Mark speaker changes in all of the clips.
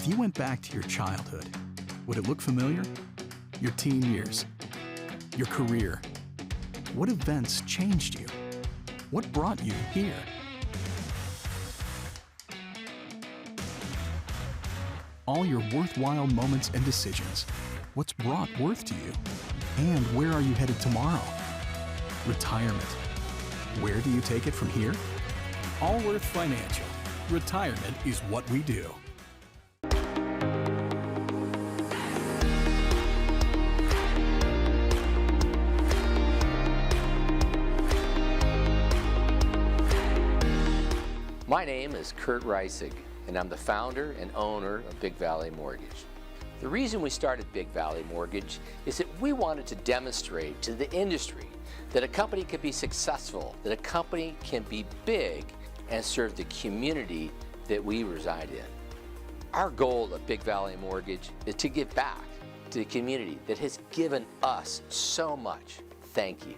Speaker 1: If you went back to your childhood, would it look familiar? Your teen years? Your career? What events changed you? What brought you here? All your worthwhile moments and decisions. What's brought worth to you? And where are you headed tomorrow? Retirement. Where do you take it from here? Allworth Financial. Retirement is what we do.
Speaker 2: My name is Kurt Reisig, and I'm the founder and owner of Big Valley Mortgage. The reason we started Big Valley Mortgage is that we wanted to demonstrate to the industry that a company can be successful, that a company can be big and serve the community that we reside in. Our goal at Big Valley Mortgage is to give back to the community that has given us so much. Thank you.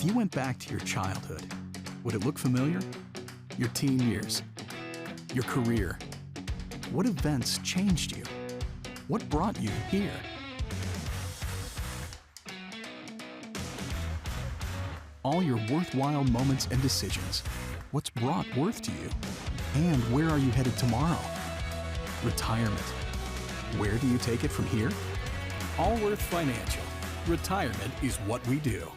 Speaker 1: If you went back to your childhood, would it look familiar? Your teen years? Your career? What events changed you? What brought you here? All your worthwhile moments and decisions. What's brought worth to you? And where are you headed tomorrow? Retirement. Where do you take it from here? Allworth Financial. Retirement is what we do.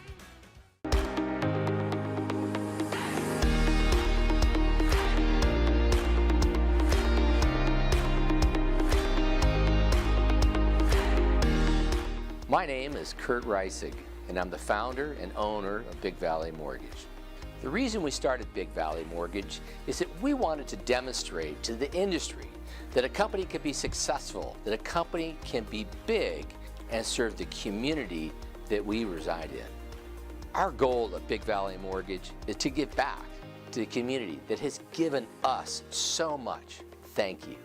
Speaker 2: My name is Kurt Reisig, and I'm the founder and owner of Big Valley Mortgage. The reason we started Big Valley Mortgage is that we wanted to demonstrate to the industry that a company can be successful, that a company can be big and serve the community that we reside in. Our goal at Big Valley Mortgage is to give back to the community that has given us so much. Thank you.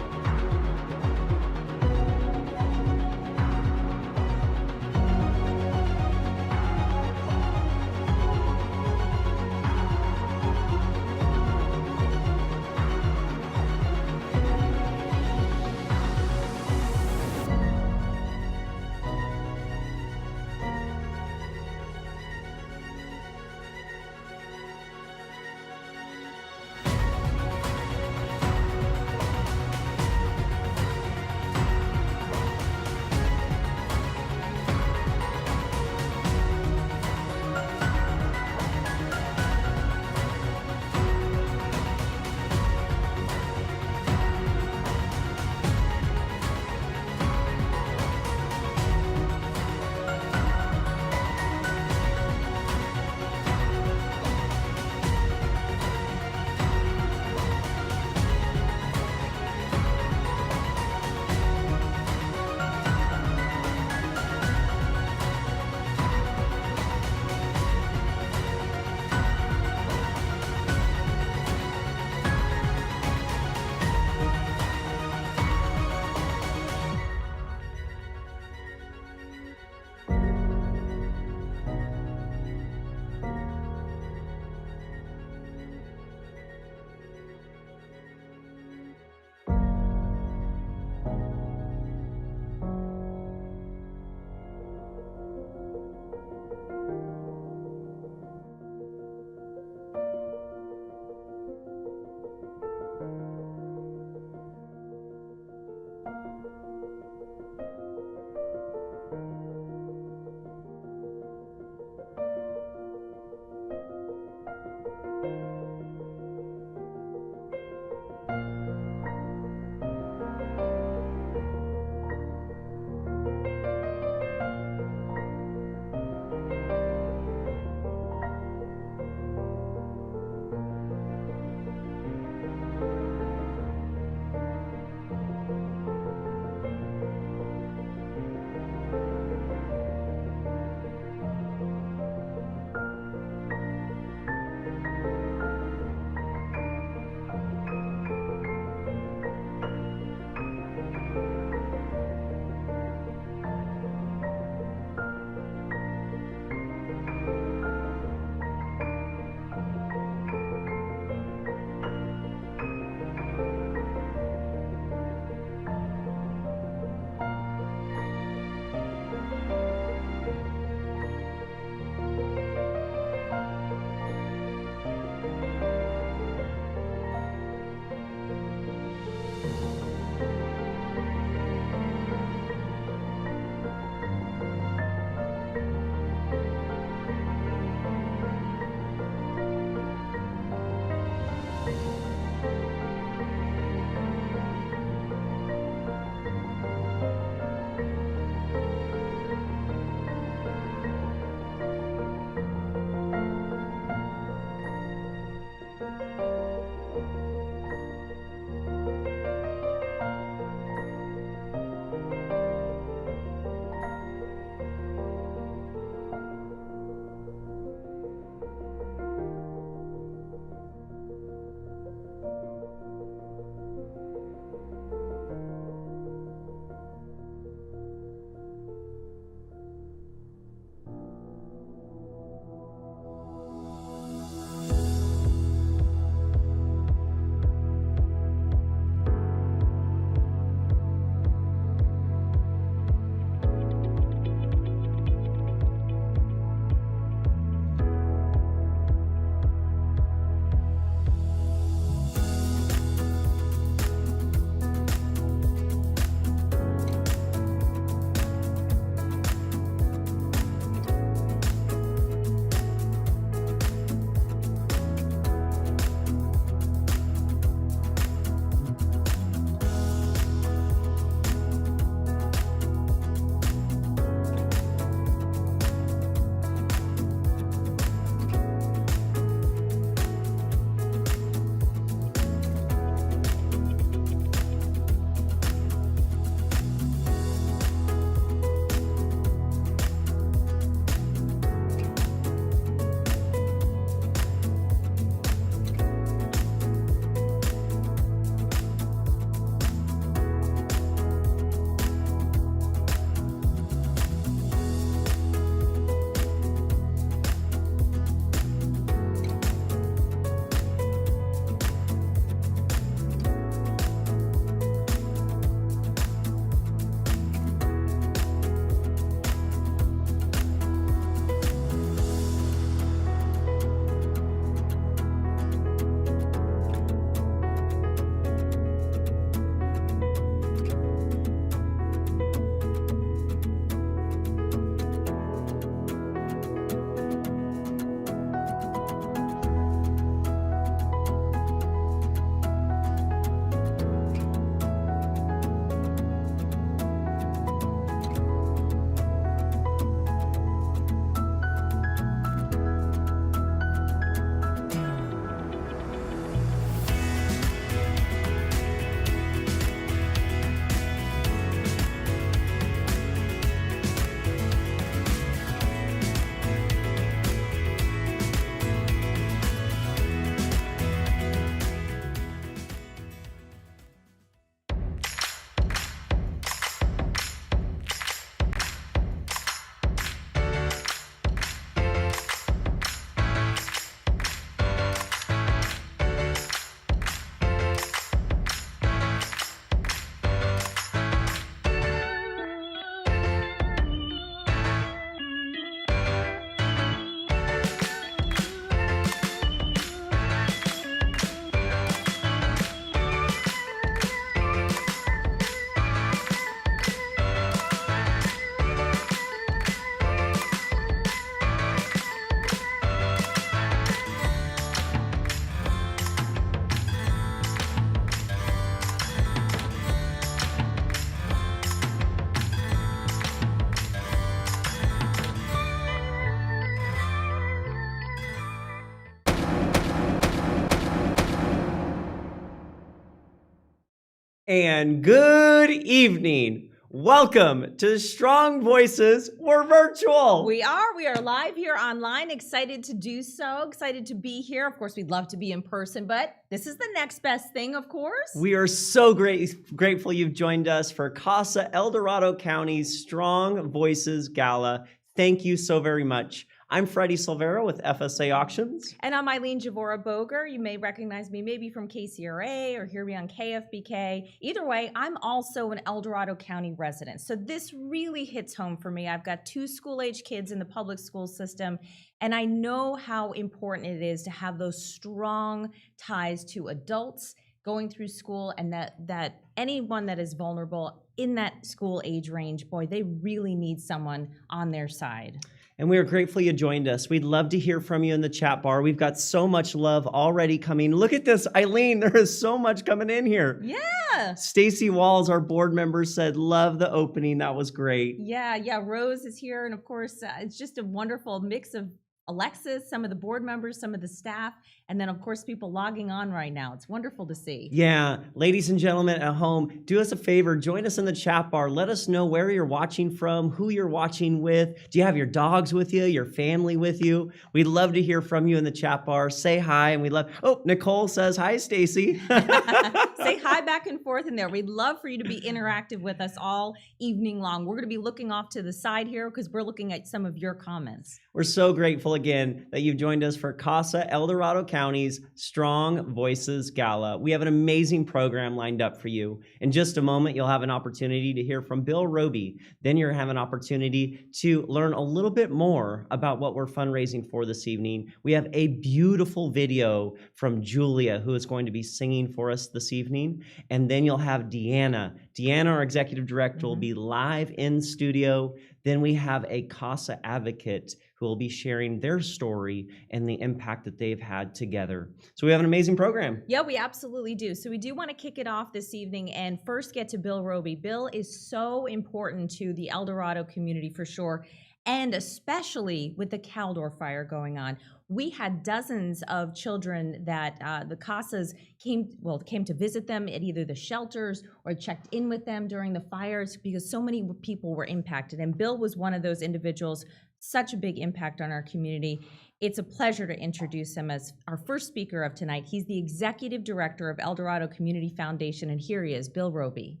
Speaker 3: And good evening. Welcome to Strong Voices. We're virtual.
Speaker 4: We are live here online, excited to do so, excited to be here. Of course, we'd love to be in person, but this is the next best thing, of course.
Speaker 3: We are so grateful you've joined us for CASA El Dorado County's Strong Voices Gala. Thank you so very much. I'm Freddie Silvera with FSA Auctions.
Speaker 4: And I'm Eileen Javora Boger. You may recognize me maybe from KCRA or hear me on KFBK. Either way, I'm also an El Dorado County resident. So this really hits home for me. I've got 2 school-age kids in the public school system, and I know how important it is to have those strong ties to adults going through school, and that anyone that is vulnerable in that school age range, boy, they really need someone on their side.
Speaker 3: And we are grateful you joined us. We'd love to hear from you in the chat bar. We've got so much love already coming. Look at this, Eileen, there is so much coming in here.
Speaker 4: Yeah.
Speaker 3: Stacy Walls, our board member, said, love the opening. That was great.
Speaker 4: Yeah. Rose is here. And of course, it's just a wonderful mix of Alexis, some of the board members, some of the staff, and then of course people logging on right now. It's wonderful to see.
Speaker 3: Yeah, ladies and gentlemen at home, do us a favor, join us in the chat bar. Let us know where you're watching from, who you're watching with. Do you have your dogs with you, your family with you? We'd love to hear from you in the chat bar. Say hi, and Nicole says hi, Stacy.
Speaker 4: Say hi back and forth in there. We'd love for you to be interactive with us all evening long. We're going to be looking off to the side here because we're looking at some of your comments.
Speaker 3: We're so grateful again that you've joined us for CASA El Dorado County's Strong Voices Gala. We have an amazing program lined up for you. In just a moment, you'll have an opportunity to hear from Bill Roby. Then you'll have an opportunity to learn a little bit more about what we're fundraising for this evening. We have a beautiful video from Julia, who is going to be singing for us this evening. And then you'll have Deanna. Deanna, our executive director, will be live in studio. Then we have a CASA advocate who will be sharing their story and the impact that they've had together. So we have an amazing program.
Speaker 4: Yeah, we absolutely do. So we do want to kick it off this evening and first get to Bill Roby. Bill is so important to the El Dorado community for sure, and especially with the Caldor fire going on. We had dozens of children that the CASAs came to visit them at either the shelters or checked in with them during the fires because so many people were impacted. And Bill was one of those individuals, such a big impact on our community. It's a pleasure to introduce him as our first speaker of tonight. He's the executive director of El Dorado Community Foundation, and here he is, Bill Roby.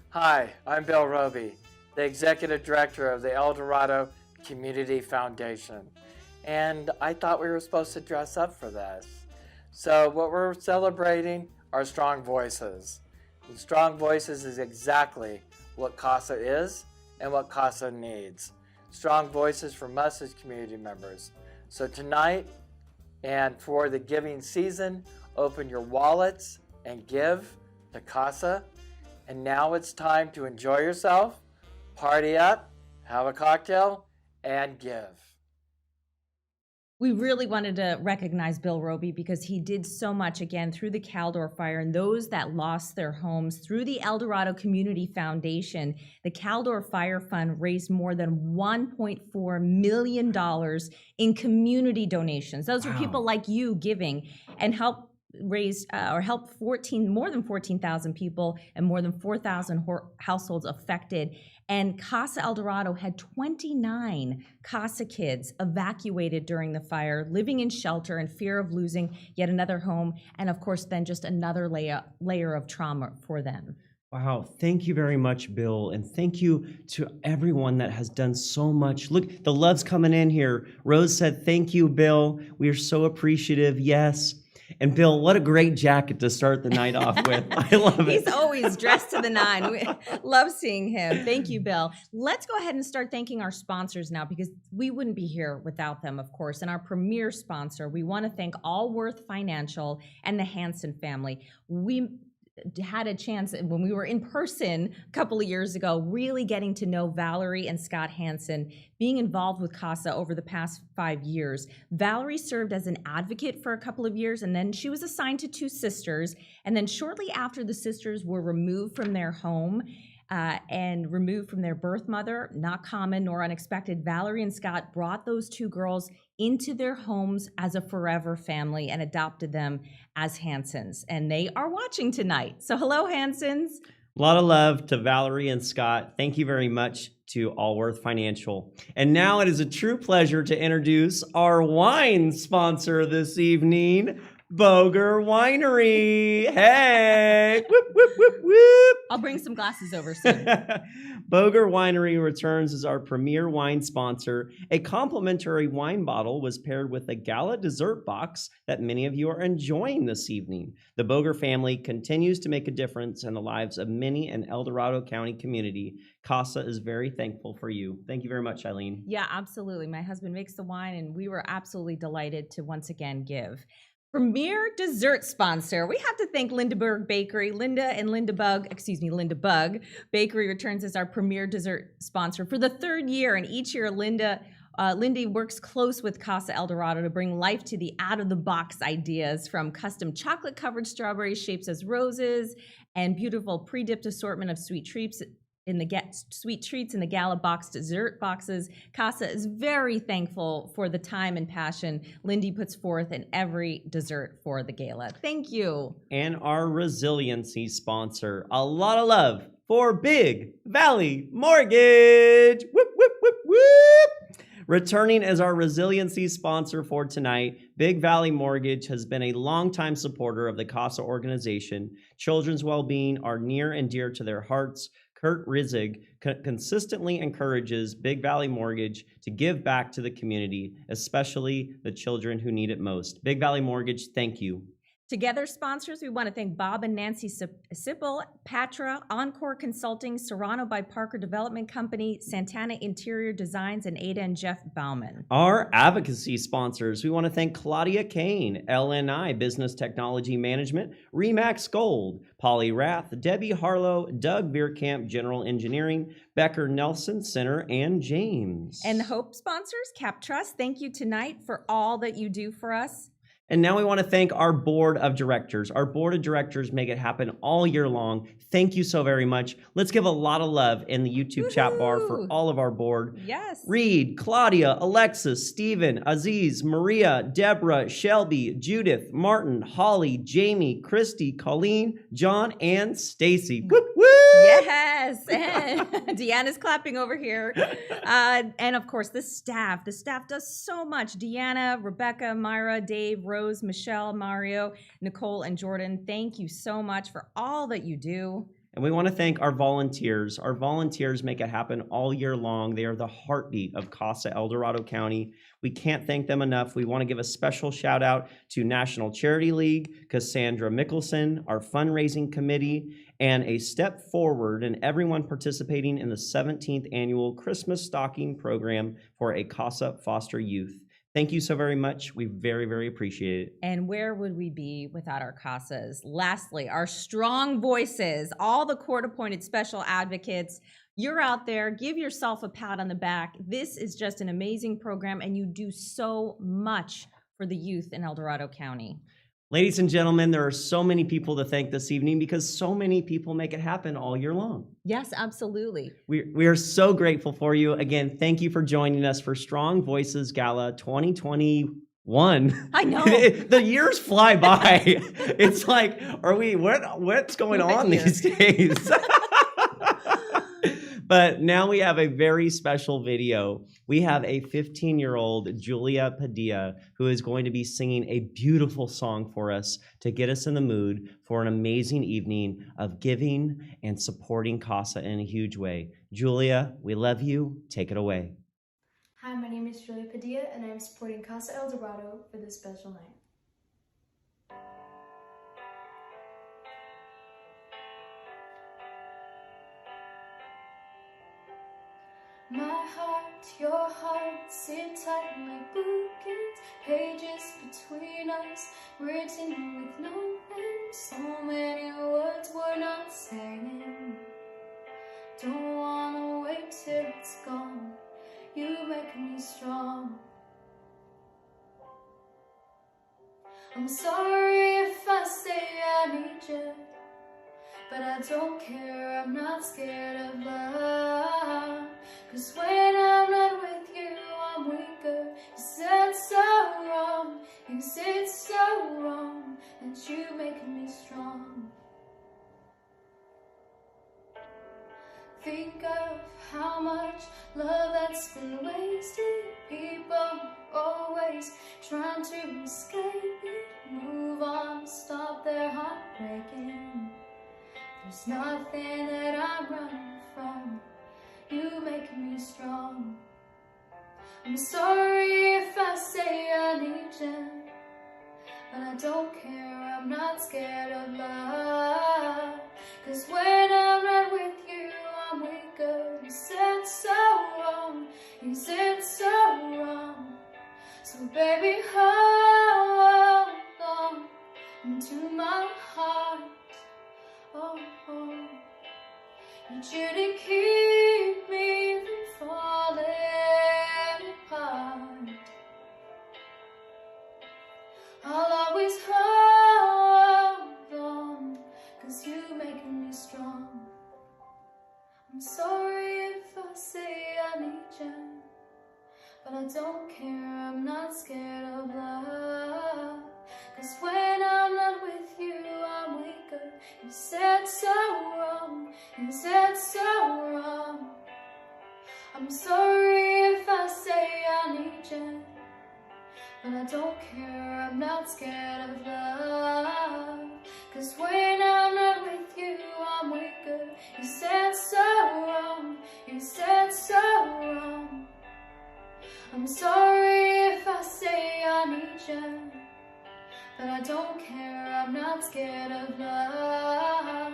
Speaker 5: Hi, I'm Bill Roby, the executive director of the El Dorado Community Foundation. And I thought we were supposed to dress up for this. So what we're celebrating are strong voices. And strong voices is exactly what CASA is and what CASA needs. Strong voices from us as community members. So tonight and for the giving season, open your wallets and give to CASA. And now it's time to enjoy yourself, party up, have a cocktail, and give.
Speaker 4: We really wanted to recognize Bill Roby because he did so much, again, through the Caldor fire and those that lost their homes. Through the El Dorado Community Foundation, the Caldor Fire Fund raised more than $1.4 million in community donations. Those are people like you giving and help more than 14,000 people and more than 4,000 households affected. And CASA El Dorado had 29 CASA kids evacuated during the fire, living in shelter in fear of losing yet another home, and of course then just another layer of trauma for them.
Speaker 3: Wow, thank you very much, Bill, and thank you to everyone that has done so much. Look, the love's coming in here. Rose said, thank you, Bill. We are so appreciative, yes. And Bill, what a great jacket to start the night off with. I love it.
Speaker 4: He's always dressed to the nine. We love seeing him. Thank you, Bill. Let's go ahead and start thanking our sponsors now because we wouldn't be here without them, of course. And our premier sponsor, we want to thank Allworth Financial and the Hanson family. We had a chance when we were in person a couple of years ago, really getting to know Valerie and Scott Hanson, being involved with CASA over the past 5 years. Valerie served as an advocate for a couple of years, and then she was assigned to 2 sisters. And then shortly after the sisters were removed from their home and removed from their birth mother, not common nor unexpected, Valerie and Scott brought those 2 girls into their homes as a forever family and adopted them as Hansons. And they are watching tonight. So hello, Hansons.
Speaker 3: A lot of love to Valerie and Scott. Thank you very much to Allworth Financial. And now it is a true pleasure to introduce our wine sponsor this evening, Boger Winery. Hey! Whoop, whoop, whoop, whoop.
Speaker 4: I'll bring some glasses over soon.
Speaker 3: Boger Winery returns as our premier wine sponsor. A complimentary wine bottle was paired with a gala dessert box that many of you are enjoying this evening. The Boger family continues to make a difference in the lives of many in El Dorado County community. CASA is very thankful for you. Thank you very much, Eileen.
Speaker 4: Yeah, absolutely. My husband makes the wine, and we were absolutely delighted to once again give. Premier dessert sponsor. We have to thank Lindaberg Bakery. Linda Bug Bakery returns as our premier dessert sponsor for the third year. And each year, Lindy works close with Casa El Dorado to bring life to the out-of-the-box ideas, from custom chocolate-covered strawberry shapes as roses and beautiful pre-dipped assortment of sweet treats in the gala box dessert boxes. Casa is very thankful for the time and passion Lindy puts forth in every dessert for the gala. Thank you.
Speaker 3: And our resiliency sponsor, a lot of love for Big Valley Mortgage. Whoop, whoop, whoop, whoop. Returning as our resiliency sponsor for tonight, Big Valley Mortgage has been a longtime supporter of the CASA organization. Children's well-being are near and dear to their hearts. Kurt Rizig consistently encourages Big Valley Mortgage to give back to the community, especially the children who need it most. Big Valley Mortgage, thank you.
Speaker 4: Together sponsors, we want to thank Bob and Nancy Sipple, Patra, Encore Consulting, Serrano by Parker Development Company, Santana Interior Designs, and Ada and Jeff Bauman.
Speaker 3: Our advocacy sponsors, we want to thank Claudia Kane, LNI Business Technology Management, Remax Gold, Polly Rath, Debbie Harlow, Doug Veerkamp, General Engineering, Becker Nelson Center, and James.
Speaker 4: And the Hope sponsors, Cap Trust, thank you tonight for all that you do for us.
Speaker 3: And now we want to thank our board of directors. Our board of directors make it happen all year long. Thank you so very much. Let's give a lot of love in the YouTube chat bar for all of our board.
Speaker 4: Yes.
Speaker 3: Reed, Claudia, Alexis, Stephen, Aziz, Maria, Deborah, Shelby, Judith, Martin, Holly, Jamie, Christy, Colleen, John, and Stacy. Whoop, whoop!
Speaker 4: Yes, and Deanna's clapping over here. And of course, the staff. The staff does so much. Deanna, Rebecca, Myra, Dave, Rose, Michelle, Mario, Nicole, and Jordan, thank you so much for all that you do.
Speaker 3: And we want to thank our volunteers. Our volunteers make it happen all year long. They are the heartbeat of CASA El Dorado County. We can't thank them enough. We want to give a special shout out to National Charity League, Cassandra Mickelson, our fundraising committee, and a step forward in everyone participating in the 17th annual Christmas Stocking Program for a CASA foster youth. Thank you so very much. We very, very appreciate it.
Speaker 4: And where would we be without our CASAs? Lastly, our strong voices, all the court-appointed special advocates. You're out there. Give yourself a pat on the back. This is just an amazing program, and you do so much for the youth in El Dorado County.
Speaker 3: Ladies and gentlemen, there are so many people to thank this evening because so many people make it happen all year long.
Speaker 4: Yes, absolutely.
Speaker 3: We are so grateful for you. Again, thank you for joining us for Strong Voices Gala 2021.
Speaker 4: I know.
Speaker 3: The years fly by. It's like, what's going on these days? But now we have a very special video. We have a 15-year-old Julia Padilla who is going to be singing a beautiful song for us to get us in the mood for an amazing evening of giving and supporting CASA in a huge way. Julia, we love you. Take it away.
Speaker 6: Hi, my name is Julia Padilla, and I'm supporting CASA El Dorado for this special night. My heart, your heart, sit tight like bookends, pages between us, written with no end. So many words we're not saying. Don't wanna wait till it's gone. You make me strong. I'm sorry if I say I need you, but I don't care, I'm not scared of love. 'Cause when I'm not with you, I'm weaker. said so wrong. You said so wrong, and you make me strong. Think of how much love that's been wasted. People always trying to escape it. Move on, stop their heart breaking. There's nothing that I'm running from. You make me strong. I'm sorry if I say I need you, but I don't care, I'm not scared of love. 'Cause when I'm not with you, I'm weaker. You said so wrong, you said so wrong. So baby, hold on to my heart. Oh, oh. Need you to keep me from falling apart. I'll always hold on, 'cause you make me strong. I'm sorry if I say I need you, but I don't care, I'm not scared of love. 'Cause when I'm not with you, I'm weaker. You said so wrong, you said so wrong. I'm sorry if I say I need you, but I don't care, I'm not scared of love. 'Cause when I'm not with you, I'm weaker. You said so wrong, you said so wrong. I'm sorry if I say I need you, but I don't care, I'm not scared of love.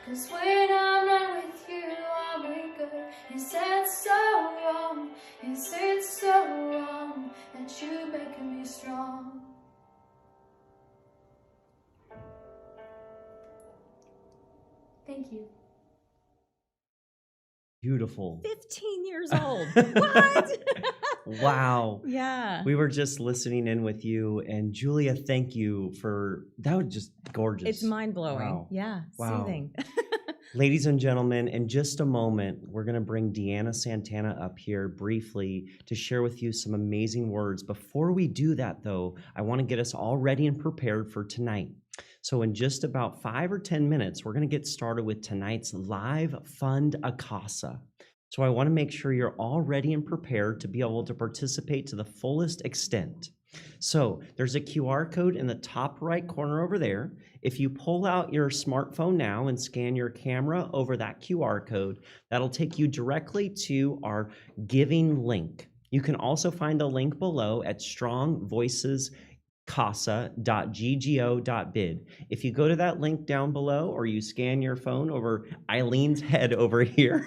Speaker 6: 'Cause when I'm not with you, I'm weaker. You said so wrong, you said so wrong, and you making me strong. Thank you.
Speaker 3: Beautiful.
Speaker 4: 15 years old. What?
Speaker 3: Wow.
Speaker 4: Yeah.
Speaker 3: We were just listening in with you, and Julia, thank you for that. Was just gorgeous.
Speaker 4: It's mind blowing.
Speaker 3: Wow.
Speaker 4: Yeah.
Speaker 3: Wow.
Speaker 4: Soothing.
Speaker 3: Ladies and gentlemen, in just a moment, we're going to bring Deanna Santana up here briefly to share with you some amazing words. Before we do that, though, I want to get us all ready and prepared for tonight. So in just about 5 or 10 minutes, we're going to get started with tonight's live Fund a CASA. So I want to make sure you're all ready and prepared to be able to participate to the fullest extent. So there's a QR code in the top right corner over there. If you pull out your smartphone now and scan your camera over that QR code, that'll take you directly to our giving link. You can also find the link below at strongvoicescasa.ggo.bid. If you go to that link down below, or you scan your phone over Eileen's head over here,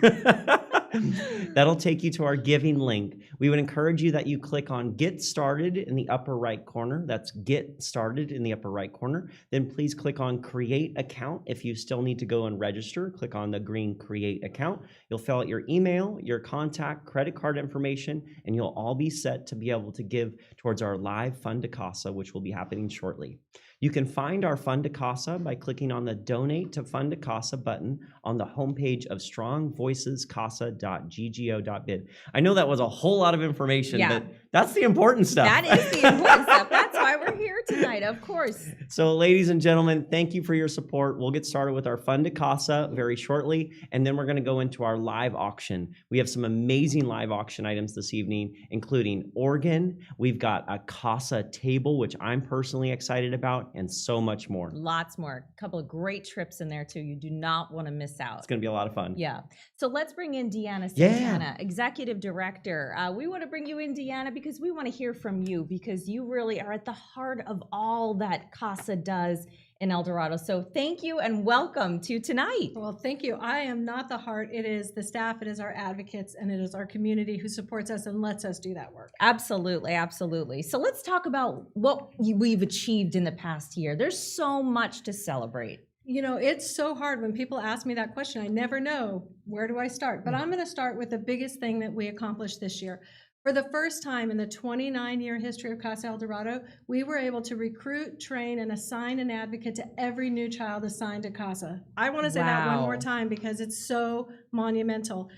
Speaker 3: that'll take you to our giving link. We would encourage you that you click on Get Started in the upper right corner. That's Get Started in the upper right corner. Then please click on Create Account. If you still need to go and register, click on the green Create Account. You'll fill out your email, your contact, credit card information, and you'll all be set to be able to give towards our live Fund a CASA, which will be happening shortly. You can find our Fund a CASA by clicking on the Donate to Fund a CASA button on the homepage of strongvoicescasa.ggo.bid. I know that was a whole lot of information,
Speaker 4: Yeah.
Speaker 3: but that's the important stuff.
Speaker 4: That is the important stuff. That's why we're here tonight, of course.
Speaker 3: So, ladies and gentlemen, thank you for your support. We'll get started with our Fund a CASA very shortly, and then we're going to go into our live auction. We have some amazing live auction items this evening, including organ. We've got a CASA table, which I'm personally excited about, and so much more.
Speaker 4: Lots more. A couple of great trips in there, too. You do not want to miss out.
Speaker 3: It's going to be a lot of fun.
Speaker 4: Yeah. So let's bring in Deanna
Speaker 3: Yeah.
Speaker 4: Santana, Executive Director. We want to bring you in, Deanna, because we want to hear from you, because you really are at the heart of all that CASA does in El Dorado. So thank you and welcome to tonight.
Speaker 7: Well, thank you. I am not the heart. It is the staff, it is our advocates, and it is our community who supports us and lets us do that work.
Speaker 4: Absolutely, absolutely. So let's talk about what we've achieved in the past year. There's so much to celebrate.
Speaker 7: You know, it's so hard when people ask me that question. I never know, where do I start? But I'm going to start with the biggest thing that we accomplished this year. For the first time in the 29-year history of CASA El Dorado, we were able to recruit, train, and assign an advocate to every new child assigned to CASA. I want to say that one
Speaker 4: Wow.
Speaker 7: more time because it's so monumental.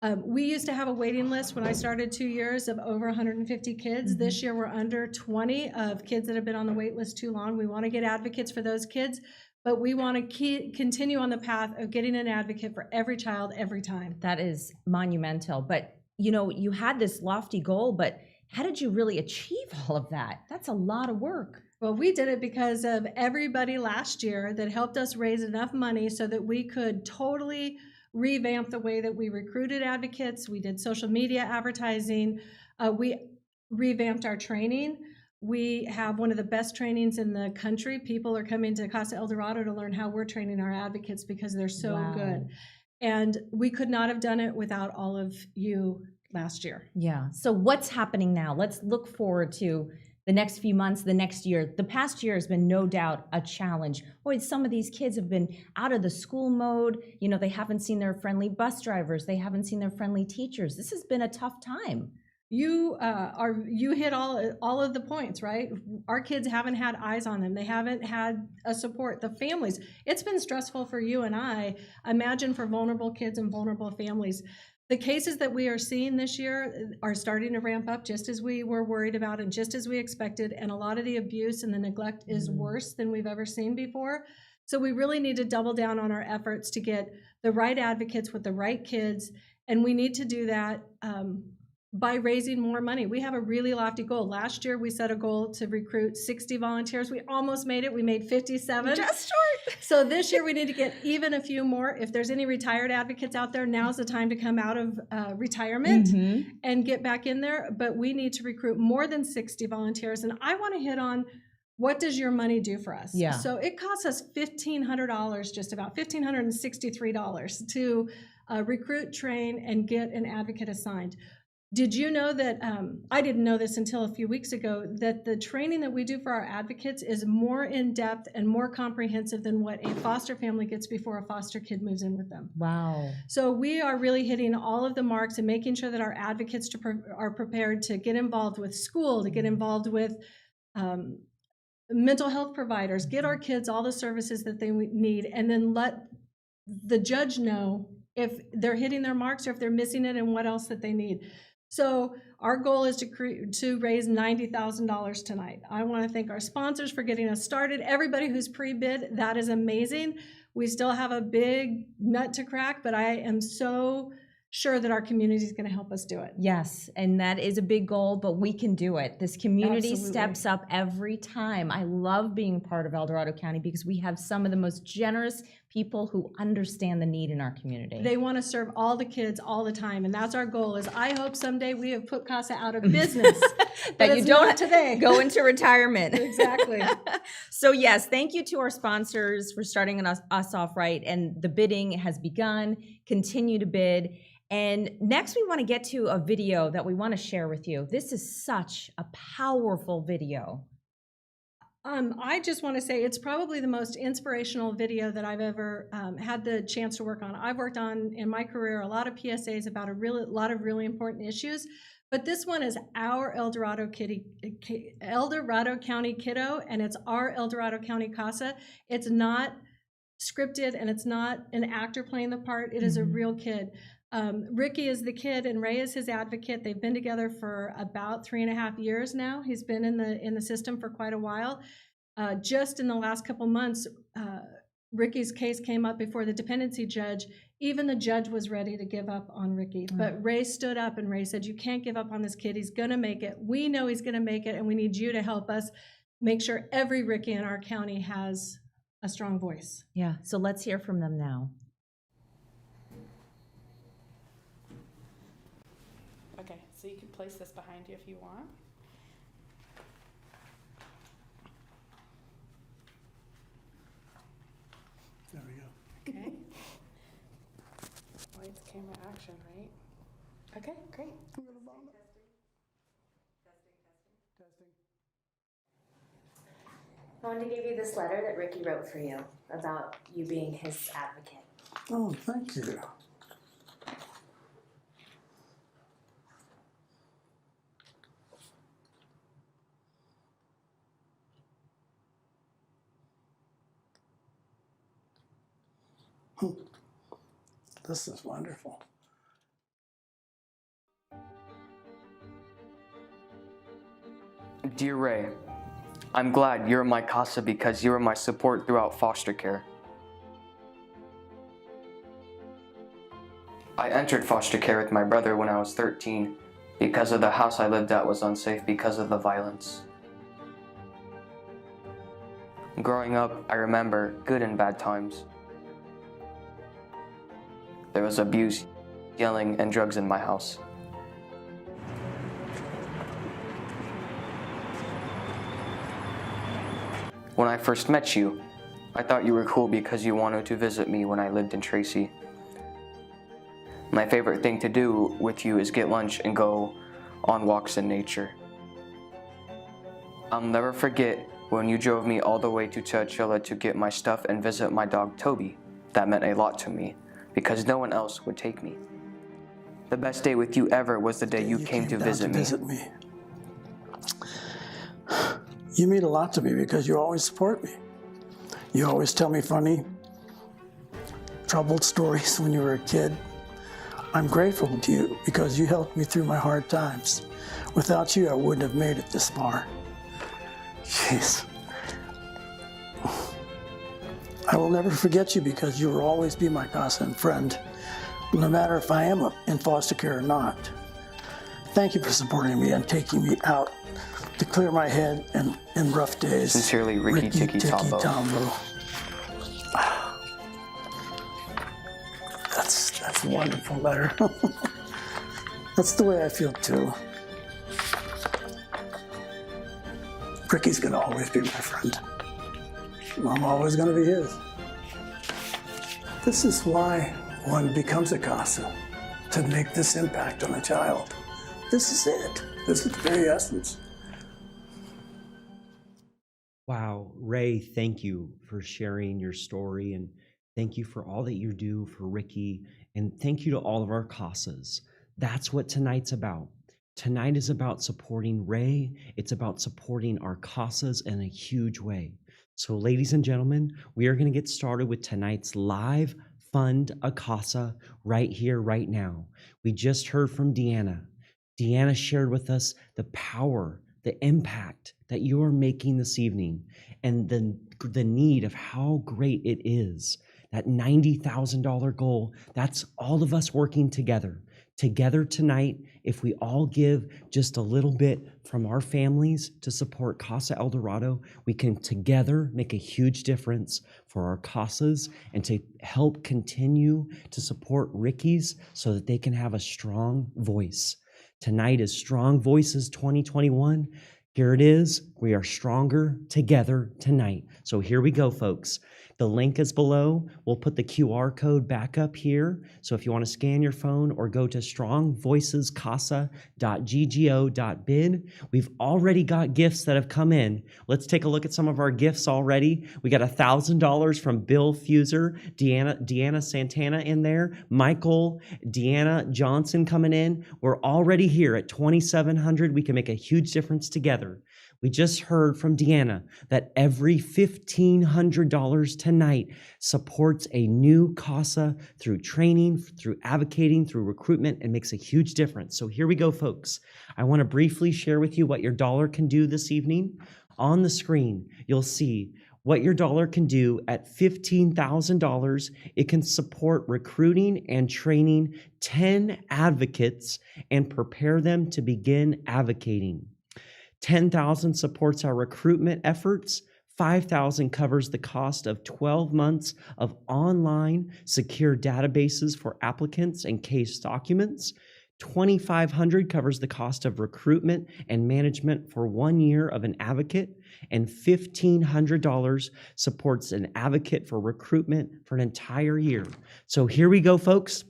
Speaker 7: We used to have a waiting list when I started 2 years of over 150 kids. This year we're under 20 of kids that have been on the wait list too long. We want to get advocates for those kids, but we want to continue on the path of getting an advocate for every child every time.
Speaker 4: That is monumental. But you had this lofty goal, but how did you really achieve all of that? That's a lot of work.
Speaker 7: Well, we did it because of everybody last year that helped us raise enough money so that we could totally revamp the way that we recruited advocates. We did social media advertising. We revamped our training. We have one of the best trainings in the country. People are coming to Casa El Dorado to learn how we're training our advocates because they're so good. And we could not have done it without all of you last year.
Speaker 4: Yeah. So what's happening now? Let's look forward to the next few months, the next year. The past year has been no doubt a challenge. Boy, some of these kids have been out of the school mode. They haven't seen their friendly bus drivers. They haven't seen their friendly teachers. This has been a tough time.
Speaker 7: You hit all of the points, right? Our kids haven't had eyes on them. They haven't had a support. The families, it's been stressful for you and I. Imagine for vulnerable kids and vulnerable families. The cases that we are seeing this year are starting to ramp up just as we were worried about and just as we expected. And a lot of the abuse and the neglect is worse than we've ever seen before. So we really need to double down on our efforts to get the right advocates with the right kids. And we need to do that by raising more money. We have a really lofty goal. Last year, we set a goal to recruit 60 volunteers. We almost made it. We made 57.
Speaker 4: Just short.
Speaker 7: So this year, we need to get even a few more. If there's any retired advocates out there, now's the time to come out of retirement and get back in there. But we need to recruit more than 60 volunteers. And I want to hit on, what does your money do for us?
Speaker 4: Yeah.
Speaker 7: So it costs us $1,500, just about $1,563 to recruit, train, and get an advocate assigned. Did you know that, I didn't know this until a few weeks ago, that the training that we do for our advocates is more in-depth and more comprehensive than what a foster family gets before a foster kid moves in with them.
Speaker 4: Wow.
Speaker 7: So we are really hitting all of the marks and making sure that our advocates are prepared to get involved with school, to get involved with mental health providers, get our kids all the services that they need, and then let the judge know if they're hitting their marks or if they're missing it and what else that they need. So our goal is to raise $90,000 tonight. I want to thank our sponsors for getting us started. Everybody who's pre-bid, that is amazing. We still have a big nut to crack, but I am so sure that our community is going to help us do it.
Speaker 4: Yes, and that is a big goal, but we can do it. This community
Speaker 7: Absolutely.
Speaker 4: steps up every time. I love being part of El Dorado County because we have some of the most generous people who understand the need in our community.
Speaker 7: They want to serve all the kids all the time, and that's our goal. Is I hope someday we have put CASA out of business.
Speaker 4: That you don't
Speaker 7: today
Speaker 4: go into retirement.
Speaker 7: Exactly.
Speaker 4: So yes, thank you to our sponsors for starting us off right, and the bidding has begun. Continue to bid. And next we want to get to a video that we want to share with you. This is such a powerful video.
Speaker 7: I just want to say it's probably the most inspirational video that I've ever had the chance to work on. I've worked on, in my career, a lot of PSAs about a lot of really important issues, but this one is our El Dorado County kiddo, and it's our El Dorado County CASA. It's not scripted, and it's not an actor playing the part. It is a real kid. Ricky is the kid, and Ray is his advocate. They've been together for about 3.5 years now. He's been in the system for quite a while. Just in the last couple months, Ricky's case came up before the dependency judge. Even the judge was ready to give up on Ricky, but Ray stood up, and Ray said, "You can't give up on this kid. He's gonna make it. We know he's gonna make it, and we need you to help us make sure every Ricky in our county has a strong voice."
Speaker 4: Yeah, so let's hear from them now.
Speaker 8: Okay, so you can place this behind you if you want.
Speaker 9: There we go.
Speaker 8: Okay. Lights, camera, action, right? Okay, great.
Speaker 9: I'm gonna vomit. Testing.
Speaker 10: I wanted to give you this letter that Ricky wrote for you about you being his advocate.
Speaker 9: Oh, thank you. This is wonderful.
Speaker 11: Dear Ray, I'm glad you're in my CASA because you were my support throughout foster care. I entered foster care with my brother when I was 13 because of the house I lived at was unsafe because of the violence. Growing up, I remember good and bad times. There was abuse, yelling, and drugs in my house. When I first met you, I thought you were cool because you wanted to visit me when I lived in Tracy. My favorite thing to do with you is get lunch and go on walks in nature. I'll never forget when you drove me all the way to Chowchilla to get my stuff and visit my dog Toby. That meant a lot to me because no one else would take me. The best day with you ever was the day you came to visit me.
Speaker 9: You mean a lot to me because you always support me. You always tell me funny, troubled stories when you were a kid. I'm grateful to you because you helped me through my hard times. Without you, I wouldn't have made it this far. Jeez. I will never forget you because you will always be my constant friend, no matter if I am in foster care or not. Thank you for supporting me and taking me out to clear my head in rough days.
Speaker 11: Sincerely, Ricky Tiki Tombo.
Speaker 9: That's a wonderful letter. That's the way I feel too. Ricky's gonna always be my friend. I'm always gonna be his. This is why one becomes a CASA, to make this impact on a child. This is it. This is the very essence.
Speaker 3: Wow, Ray, thank you for sharing your story, and thank you for all that you do for Ricky, and thank you to all of our CASAs. That's what tonight's about. Tonight is about supporting Ray. It's about supporting our CASAs in a huge way. So ladies and gentlemen, we are going to get started with tonight's live Fund a CASA right here, right now. We just heard from Deanna. Deanna shared with us the power, the impact that you are making this evening, and the need of how great it is. That $90,000 goal, that's all of us working together. Together tonight, if we all give just a little bit from our families to support CASA El Dorado, we can together make a huge difference for our CASAs and to help continue to support Ricky's so that they can have a strong voice. Tonight is Strong Voices 2021. Here it is. We are stronger together tonight. So here we go, folks. The link is below. We'll put the QR code back up here. So if you want to scan your phone or go to strongvoicescasa.ggo.bid, we've already got gifts that have come in. Let's take a look at some of our gifts already. We got $1,000 from Bill Fuser, Deanna Santana in there, Michael, Deanna Johnson coming in. We're already here at $2,700. We can make a huge difference together. We just heard from Deanna that every $1,500 tonight supports a new CASA through training, through advocating, through recruitment, and makes a huge difference. So here we go, folks. I want to briefly share with you what your dollar can do this evening. On the screen, you'll see what your dollar can do at $15,000. It can support recruiting and training 10 advocates and prepare them to begin advocating. $10,000 supports our recruitment efforts. $5,000 covers the cost of 12 months of online secure databases for applicants and case documents. $2,500 covers the cost of recruitment and management for 1 year of an advocate, and $1,500 supports an advocate for recruitment for an entire year. So here we go, folks.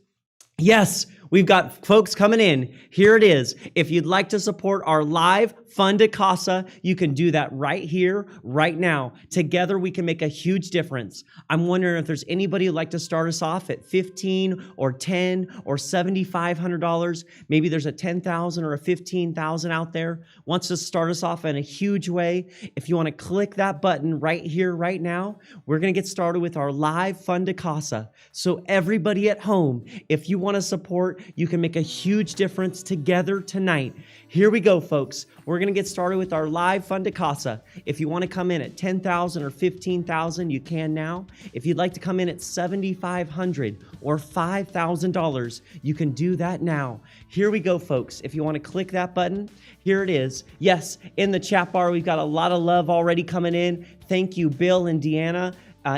Speaker 3: Yes, we've got folks coming in. Here it is. If you'd like to support our live Fund a CASA, you can do that right here, right now. Together, we can make a huge difference. I'm wondering if there's anybody who'd like to start us off at $15 or $10 or $7,500. Maybe there's a $10,000 or a $15,000 out there wants to start us off in a huge way. If you want to click that button right here, right now, we're going to get started with our live Fund a CASA. So everybody at home, if you want to support you can make a huge difference together tonight. Here we go, folks. We're going to get started with our live Fund to CASA. If you want to come in at $10,000 or $15,000, you can now. If you'd like to come in at $7,500 or $5,000, you can do that now. Here we go, folks. If you want to click that button, here it is. Yes, in the chat bar, we've got a lot of love already coming in. Thank you, Bill and Deanna.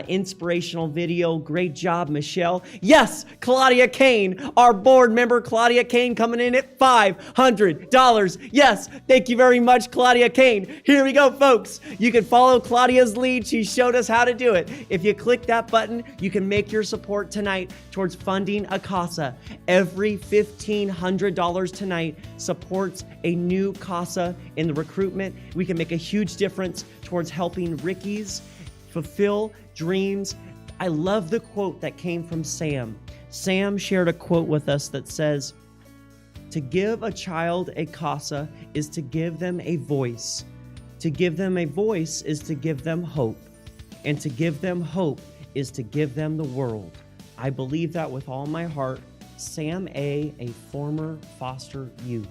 Speaker 3: Inspirational video. Great job, Michelle. Yes, Claudia Kane, our board member, Claudia Kane, coming in at $500. Yes, thank you very much, Claudia Kane. Here we go, folks. You can follow Claudia's lead. She showed us how to do it. If you click that button, you can make your support tonight towards funding a CASA. Every $1,500 tonight supports a new CASA in the recruitment. We can make a huge difference towards helping Ricky's fulfill dreams. I love the quote that came from Sam. Sam shared a quote with us that says, to give a child a CASA is to give them a voice. To give them a voice is to give them hope. And to give them hope is to give them the world. I believe that with all my heart. Sam a former foster youth.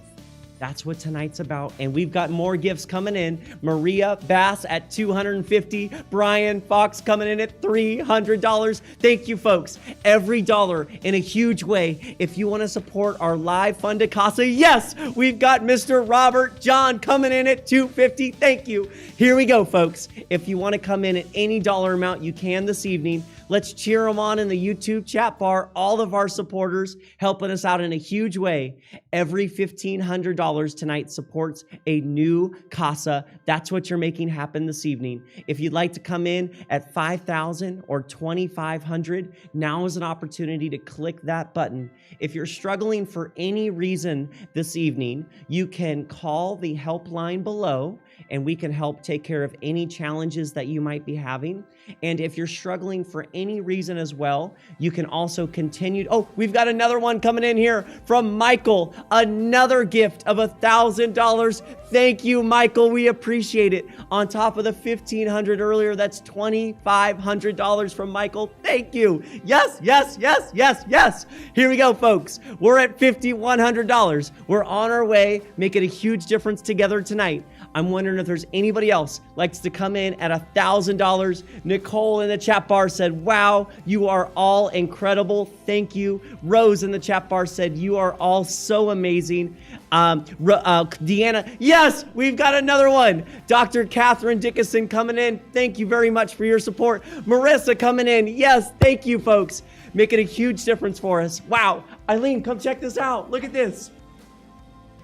Speaker 3: That's what tonight's about. And we've got more gifts coming in. Maria Bass at $250. Brian Fox coming in at $300. Thank you, folks. Every dollar in a huge way. If you want to support our live Fund to CASA, yes, we've got Mr. Robert John coming in at $250. Thank you. Here we go, folks. If you want to come in at any dollar amount, you can this evening. Let's cheer them on in the YouTube chat bar. All of our supporters helping us out in a huge way. Every $1,500 tonight supports a new CASA. That's what you're making happen this evening. If you'd like to come in at $5,000 or $2,500, now is an opportunity to click that button. If you're struggling for any reason this evening, you can call the helpline below and we can help take care of any challenges that you might be having. And if you're struggling for any reason as well, you can also continue. Oh, we've got another one coming in here from Michael. Another gift of $1,000. Thank you, Michael. We appreciate it. On top of the $1,500 earlier, that's $2,500 from Michael. Thank you. Yes, yes, yes, yes, yes. Here we go, folks. We're at $5,100. We're on our way, making a huge difference together tonight. I'm wondering if there's anybody else likes to come in at $1,000. Nicole in the chat bar said, wow, you are all incredible. Thank you. Rose in the chat bar said, you are all so amazing. Deanna, yes, we've got another one. Dr. Catherine Dickinson coming in. Thank you very much for your support. Marissa coming in. Yes, thank you, folks. Making a huge difference for us. Wow. Eileen, come check this out. Look at this.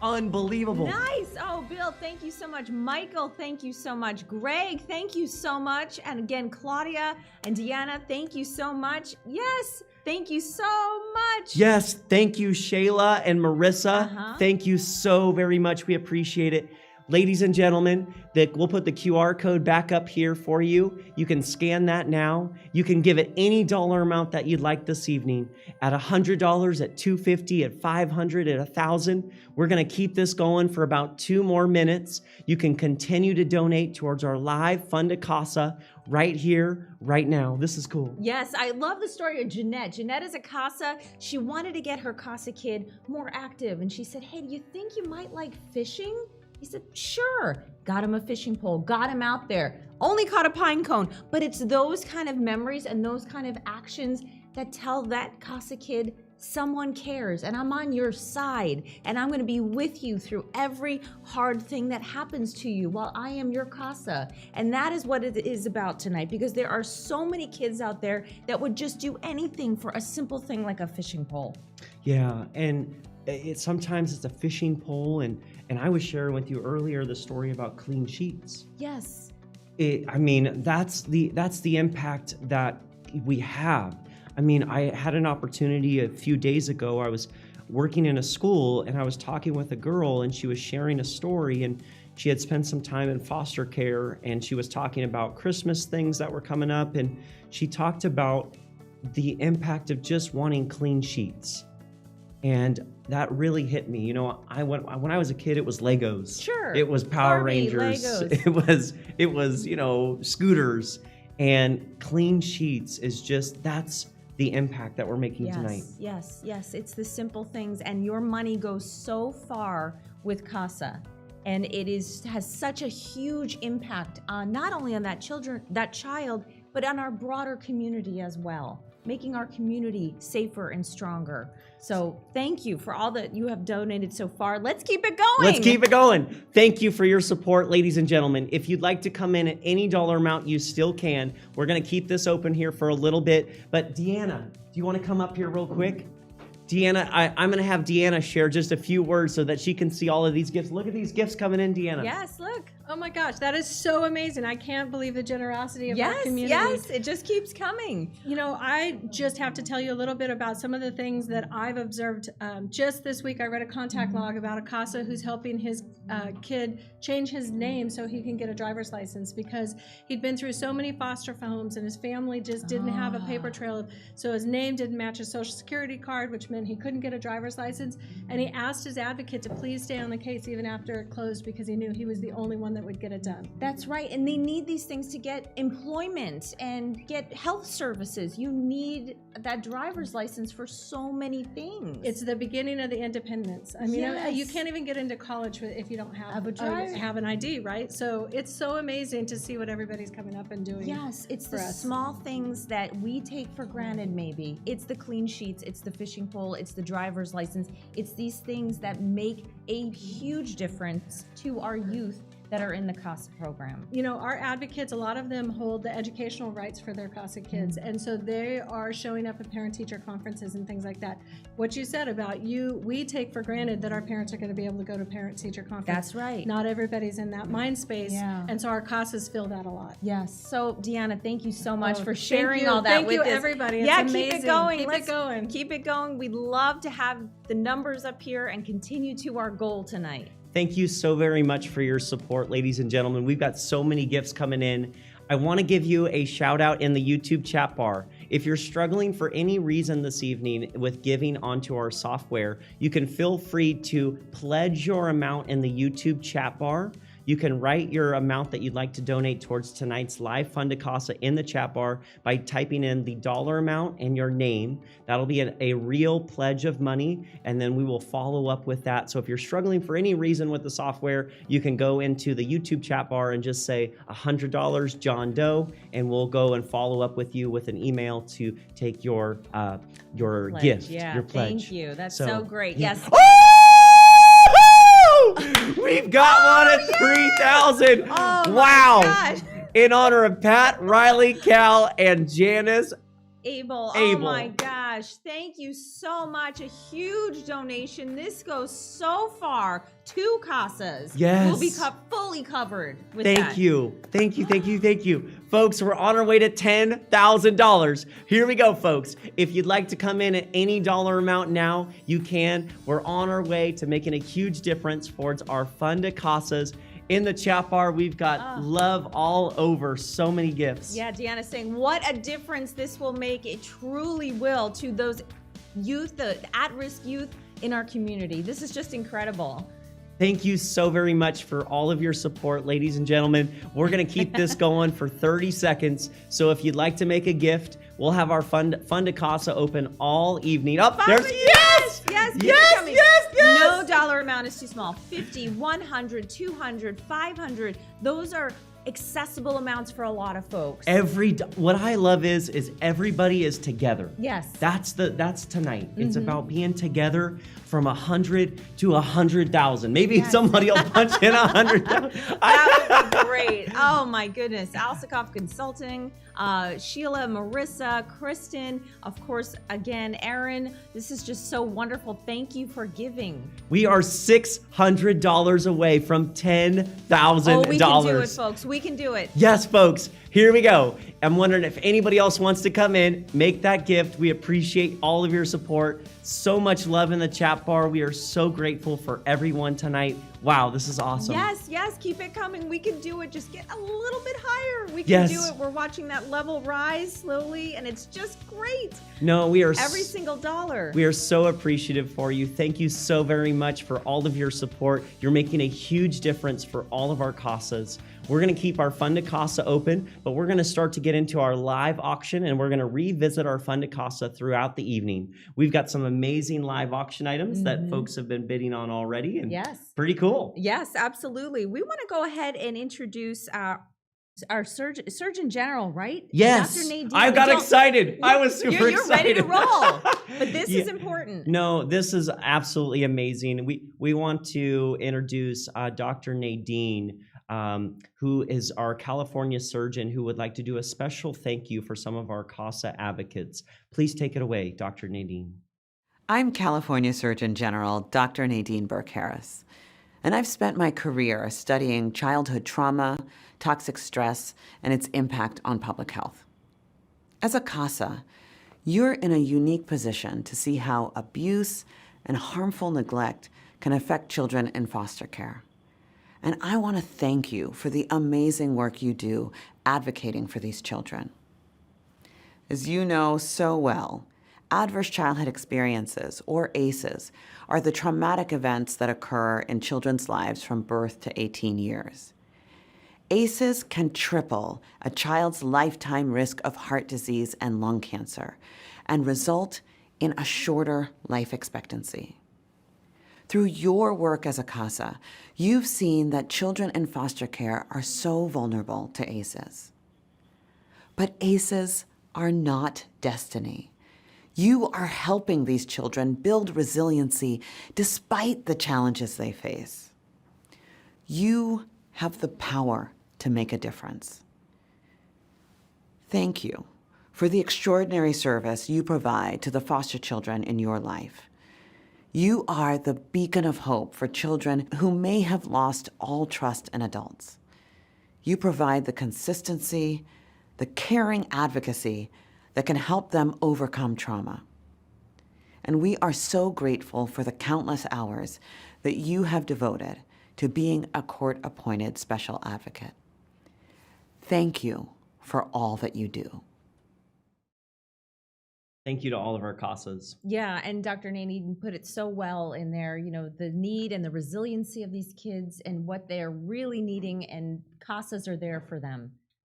Speaker 3: Unbelievable.
Speaker 4: Nice. Oh, Bill, thank you so much. Michael, thank you so much. Greg, thank you so much. And again, Claudia and Deanna, thank you so much. Yes, thank you so much.
Speaker 3: Yes, thank you, Shayla and Marissa. Thank you so very much. We appreciate it. Ladies and gentlemen, we'll put the QR code back up here for you. You can scan that now. You can give it any dollar amount that you'd like this evening. At $100, at $250, at $500, at $1,000. We're going to keep this going for about 2 more minutes. You can continue to donate towards our live Fund to CASA right here, right now. This is cool.
Speaker 4: Yes, I love the story of Jeanette. Jeanette is a CASA. She wanted to get her CASA kid more active. And she said, hey, do you think you might like fishing? He said, sure. Got him a fishing pole, got him out there. Only caught a pine cone. But it's those kind of memories and those kind of actions that tell that CASA kid someone cares and I'm on your side and I'm going to be with you through every hard thing that happens to you while I am your CASA. And that is what it is about tonight, because there are so many kids out there that would just do anything for a simple thing like a fishing pole.
Speaker 3: Yeah, and sometimes it's a fishing pole, and I was sharing with you earlier the story about clean sheets.
Speaker 4: Yes.
Speaker 3: That's the impact that we have. I had an opportunity a few days ago. I was working in a school and I was talking with a girl and she was sharing a story, and she had spent some time in foster care and she was talking about Christmas things that were coming up, and she talked about the impact of just wanting clean sheets. And that really hit me. When I was a kid, it was Legos.
Speaker 4: Sure.
Speaker 3: It was Power
Speaker 4: Barbie,
Speaker 3: Rangers.
Speaker 4: Legos.
Speaker 3: It was scooters. And clean sheets is just, that's the impact that we're making tonight.
Speaker 4: Yes, yes. It's the simple things, and your money goes so far with CASA. And it has such a huge impact on not only on that child, but on our broader community as well, making our community safer and stronger. So thank you for all that you have donated so far. Let's keep it going.
Speaker 3: Let's keep it going. Thank you for your support, ladies and gentlemen. If you'd like to come in at any dollar amount, you still can. We're going to keep this open here for a little bit. But Deanna, do you want to come up here real quick? Deanna, I'm going to have Deanna share just a few words so that she can see all of these gifts. Look at these gifts coming in, Deanna.
Speaker 4: Yes, look.
Speaker 7: Oh my gosh, that is so amazing. I can't believe the generosity of our community.
Speaker 4: Yes, it just keeps coming.
Speaker 7: You know, I just have to tell you a little bit about some of the things that I've observed. Just this week, I read a contact log about a CASA who's helping his kid change his name so he can get a driver's license because he'd been through so many foster homes and his family just didn't have a paper trail. So his name didn't match his social security card, which meant he couldn't get a driver's license. And he asked his advocate to please stay on the case even after it closed because he knew he was the only one that would get it done.
Speaker 4: That's right. And they need these things to get employment and get health services. You need that driver's license for so many things.
Speaker 7: It's the beginning of the independence. I mean,
Speaker 4: Yes.
Speaker 7: you can't even get into college if you don't have
Speaker 4: a
Speaker 7: have an ID, right? So it's so amazing to see what everybody's coming up and doing.
Speaker 4: Yes, it's
Speaker 7: for
Speaker 4: the
Speaker 7: us.
Speaker 4: small things that we take for granted maybe. It's the clean sheets, it's the fishing pole, it's the driver's license. It's these things that make a huge difference to our youth that are in the CASA program.
Speaker 7: You know, our advocates, a lot of them hold the educational rights for their CASA kids, and so they are showing up at parent-teacher conferences and things like that. What you said about we take for granted that our parents are going to be able to go to parent-teacher conference.
Speaker 4: That's right.
Speaker 7: Not everybody's in that mind space,
Speaker 4: Yeah.
Speaker 7: and so our CASAs fill that a lot.
Speaker 4: Yes. So Deanna, thank you so much
Speaker 7: Oh,
Speaker 4: for
Speaker 7: thank
Speaker 4: sharing
Speaker 7: you.
Speaker 4: all that
Speaker 7: Thank
Speaker 4: with
Speaker 7: you,
Speaker 4: us.
Speaker 7: everybody. It's
Speaker 4: Yeah,
Speaker 7: amazing.
Speaker 4: keep it going.
Speaker 7: Keep it going.
Speaker 4: Keep it going. We'd love to have the numbers up here and continue to our goal tonight.
Speaker 3: Thank you so very much for your support, ladies and gentlemen. We've got so many gifts coming in. I want to give you a shout out in the YouTube chat bar. If you're struggling for any reason this evening with giving onto our software, you can feel free to pledge your amount in the YouTube chat bar. You can write your amount that you'd like to donate towards tonight's live Fund to CASA in the chat bar by typing in the dollar amount and your name. That'll be a real pledge of money, and then we will follow up with that. So if you're struggling for any reason with the software, you can go into the YouTube chat bar and just say $100 John Doe, and we'll go and follow up with you with an email to take your
Speaker 4: Pledge.
Speaker 3: gift,
Speaker 4: Yeah,
Speaker 3: your pledge.
Speaker 4: thank you. That's so great.
Speaker 3: yeah.
Speaker 4: Yes.
Speaker 3: We've got one at 3,000.
Speaker 4: Oh,
Speaker 3: wow.
Speaker 4: my gosh.
Speaker 3: In honor of Pat, Riley, Cal, and Janice.
Speaker 4: Abel. Oh
Speaker 3: Abel.
Speaker 4: my gosh. Thank you so much. A huge donation. This goes so far. 2 CASAs.
Speaker 3: Yes.
Speaker 4: We'll be fully covered with
Speaker 3: Thank
Speaker 4: that.
Speaker 3: you. Thank you. Thank you. Thank you. Folks, we're on our way to $10,000. Here we go, folks. If you'd like to come in at any dollar amount now, you can. We're on our way to making a huge difference towards our Fund to CASAs. In the chat bar, we've got love all over. So many gifts.
Speaker 4: Yeah, Deanna's saying, what a difference this will make. It truly will to those youth, the at-risk youth in our community. This is just incredible.
Speaker 3: Thank you so very much for all of your support, ladies and gentlemen. We're going to keep this going for 30 seconds. So if you'd like to make a gift, we'll have our Fund to CASA open all evening. Up there's
Speaker 4: Yes, keep it coming.
Speaker 3: yes.
Speaker 4: No dollar amount is too small. 50, 100, 200, 500. Those are accessible amounts for a lot of folks.
Speaker 3: What I love is everybody is together.
Speaker 4: Yes.
Speaker 3: That's tonight. It's about being together from 100 to 100,000. Maybe somebody will punch in 100,000.
Speaker 4: That would be great. Oh my goodness. Alsakoff Consulting, Sheila, Marissa, Kristen, of course, again, Aaron. This is just so wonderful. Thank you for giving.
Speaker 3: We are $600 away from $10,000.
Speaker 4: Oh, we can do it, folks. We can do it.
Speaker 3: Yes, folks. Here we go. I'm wondering if anybody else wants to come in, make that gift. We appreciate all of your support. So much love in the chat bar. We are so grateful for everyone tonight. Wow, this is awesome.
Speaker 4: Yes, keep it coming. We can do it. Just get a little bit higher. We can do it. We're watching that level rise slowly, and it's just great.
Speaker 3: No, we are
Speaker 4: every single dollar.
Speaker 3: We are so appreciative for you. Thank you so very much for all of your support. You're making a huge difference for all of our CASAs. We're going to keep our Fund to CASA open, but we're going to start to get get into our live auction, and we're going to revisit our Fund to CASA throughout the evening. We've got some amazing live auction items that folks have been bidding on already, and pretty cool.
Speaker 4: Yes, absolutely. We want to go ahead and introduce our Surgeon General, right?
Speaker 3: Yes.
Speaker 4: Dr. Nadine.
Speaker 3: I got excited. I was super
Speaker 4: you're
Speaker 3: excited.
Speaker 4: Ready to roll. But this is important.
Speaker 3: No, this is absolutely amazing. We want to introduce Dr. Nadine, who is our California surgeon, who would like to do a special thank you for some of our CASA advocates. Please take it away, Dr. Nadine.
Speaker 12: I'm California Surgeon General Dr. Nadine Burke-Harris, and I've spent my career studying childhood trauma, toxic stress, and its impact on public health. As a CASA, you're in a unique position to see how abuse and harmful neglect can affect children in foster care. And I want to thank you for the amazing work you do advocating for these children. As you know so well, adverse childhood experiences, or ACEs, are the traumatic events that occur in children's lives from birth to 18 years. ACEs can triple a child's lifetime risk of heart disease and lung cancer and result in a shorter life expectancy. Through your work as a CASA, you've seen that children in foster care are so vulnerable to ACEs. But ACEs are not destiny. You are helping these children build resiliency despite the challenges they face. You have the power to make a difference. Thank you for the extraordinary service you provide to the foster children in your life. You are the beacon of hope for children who may have lost all trust in adults. You provide the consistency, the caring advocacy that can help them overcome trauma. And we are so grateful for the countless hours that you have devoted to being a court-appointed special advocate. Thank you for all that you do.
Speaker 3: Thank you to all of our CASAs.
Speaker 4: Yeah, and Dr. Nadine put it so well in there, you know, the need and the resiliency of these kids and what they're really needing, and CASAs are there for them.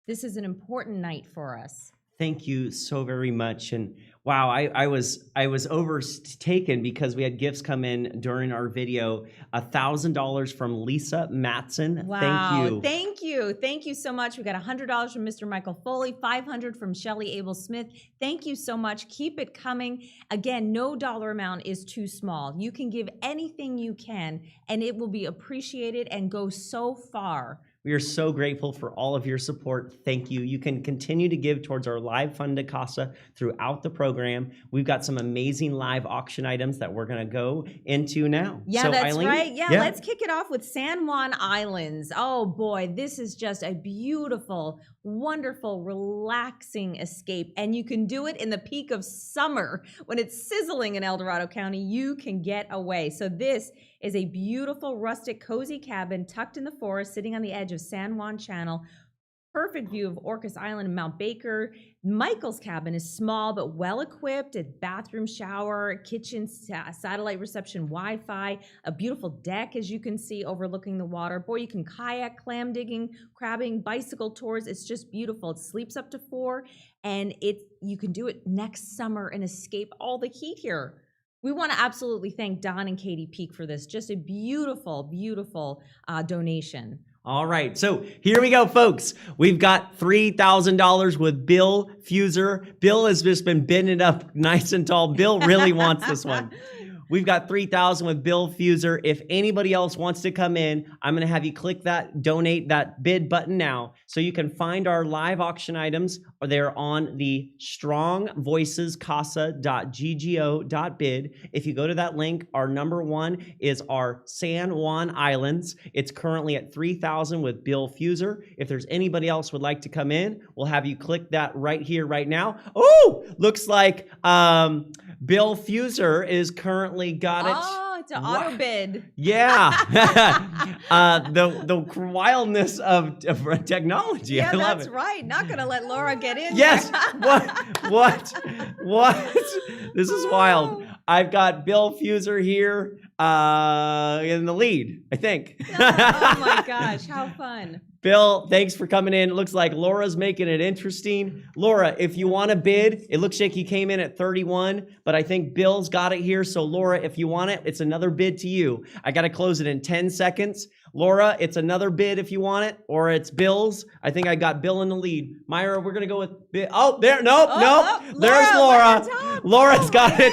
Speaker 4: This is an important night for us.
Speaker 3: Thank you so very much. And wow, I was overtaken because we had gifts come in during our video. $1,000 from Lisa Matson.
Speaker 4: Wow.
Speaker 3: Thank you.
Speaker 4: Thank you so much. We got $100 from Mr. Michael Foley, $500 from Shelly Abel Smith. Thank you so much. Keep it coming. Again, no dollar amount is too small. You can give anything you can, and it will be appreciated and go so far.
Speaker 3: We are so grateful for all of your support. Thank you. You can continue to give towards our live Fund to CASA throughout the program. We've got some amazing live auction items that we're going to go into now.
Speaker 4: Yeah,
Speaker 3: so,
Speaker 4: that's
Speaker 3: Eileen,
Speaker 4: right. Yeah, let's kick it off with San Juan Islands. Oh boy, this is just a beautiful, wonderful, relaxing escape. And you can do it in the peak of summer when it's sizzling in El Dorado County. You can get away. So this is a beautiful, rustic, cozy cabin tucked in the forest, sitting on the edge of San Juan Channel. Perfect view of Orcas Island and Mount Baker. Michael's cabin is small but well equipped. A bathroom, shower, kitchen, satellite reception, Wi-Fi, a beautiful deck, as you can see, overlooking the water. Boy, you can kayak, clam digging, crabbing, bicycle tours. It's just beautiful. It sleeps up to 4, and you can do it next summer and escape all the heat here. We want to absolutely thank Don and Katie Peak for this. Just a beautiful, beautiful donation.
Speaker 3: All right, so here we go, folks. We've got $3,000 with Bill Fuser. Bill has just been bidding it up nice and tall. Bill really wants this one. We've got $3,000 with Bill Fuser. If anybody else wants to come in, I'm going to have you click that donate, that bid button now, so you can find our live auction items. They're on the strongvoicescasa.ggo.bid. If you go to that link, our number one is our San Juan Islands. It's currently at $3,000 with Bill Fuser. If there's anybody else would like to come in, we'll have you click that right here, right now. Oh, looks like Bill Fuser is currently got it.
Speaker 4: Oh, it's an auto bid.
Speaker 3: Yeah. The wildness of technology.
Speaker 4: Yeah,
Speaker 3: I love
Speaker 4: that's
Speaker 3: it.
Speaker 4: right. Not going to let Laura get in.
Speaker 3: Yes. What? This is wild. I've got Bill Fuser here in the lead, I think.
Speaker 4: Oh my gosh, how fun.
Speaker 3: Bill, thanks for coming in. It looks like Laura's making it interesting. Laura, if you want to bid, it looks like you came in at 31, but I think Bill's got it here. So Laura, if you want it, it's another bid to you. I got to close it in 10 seconds. Laura, it's another bid if you want it, or it's Bill's. I think I got Bill in the lead. Myra, we're going to go with Bill. Oh, there, nope. There's Laura. Laura's got it at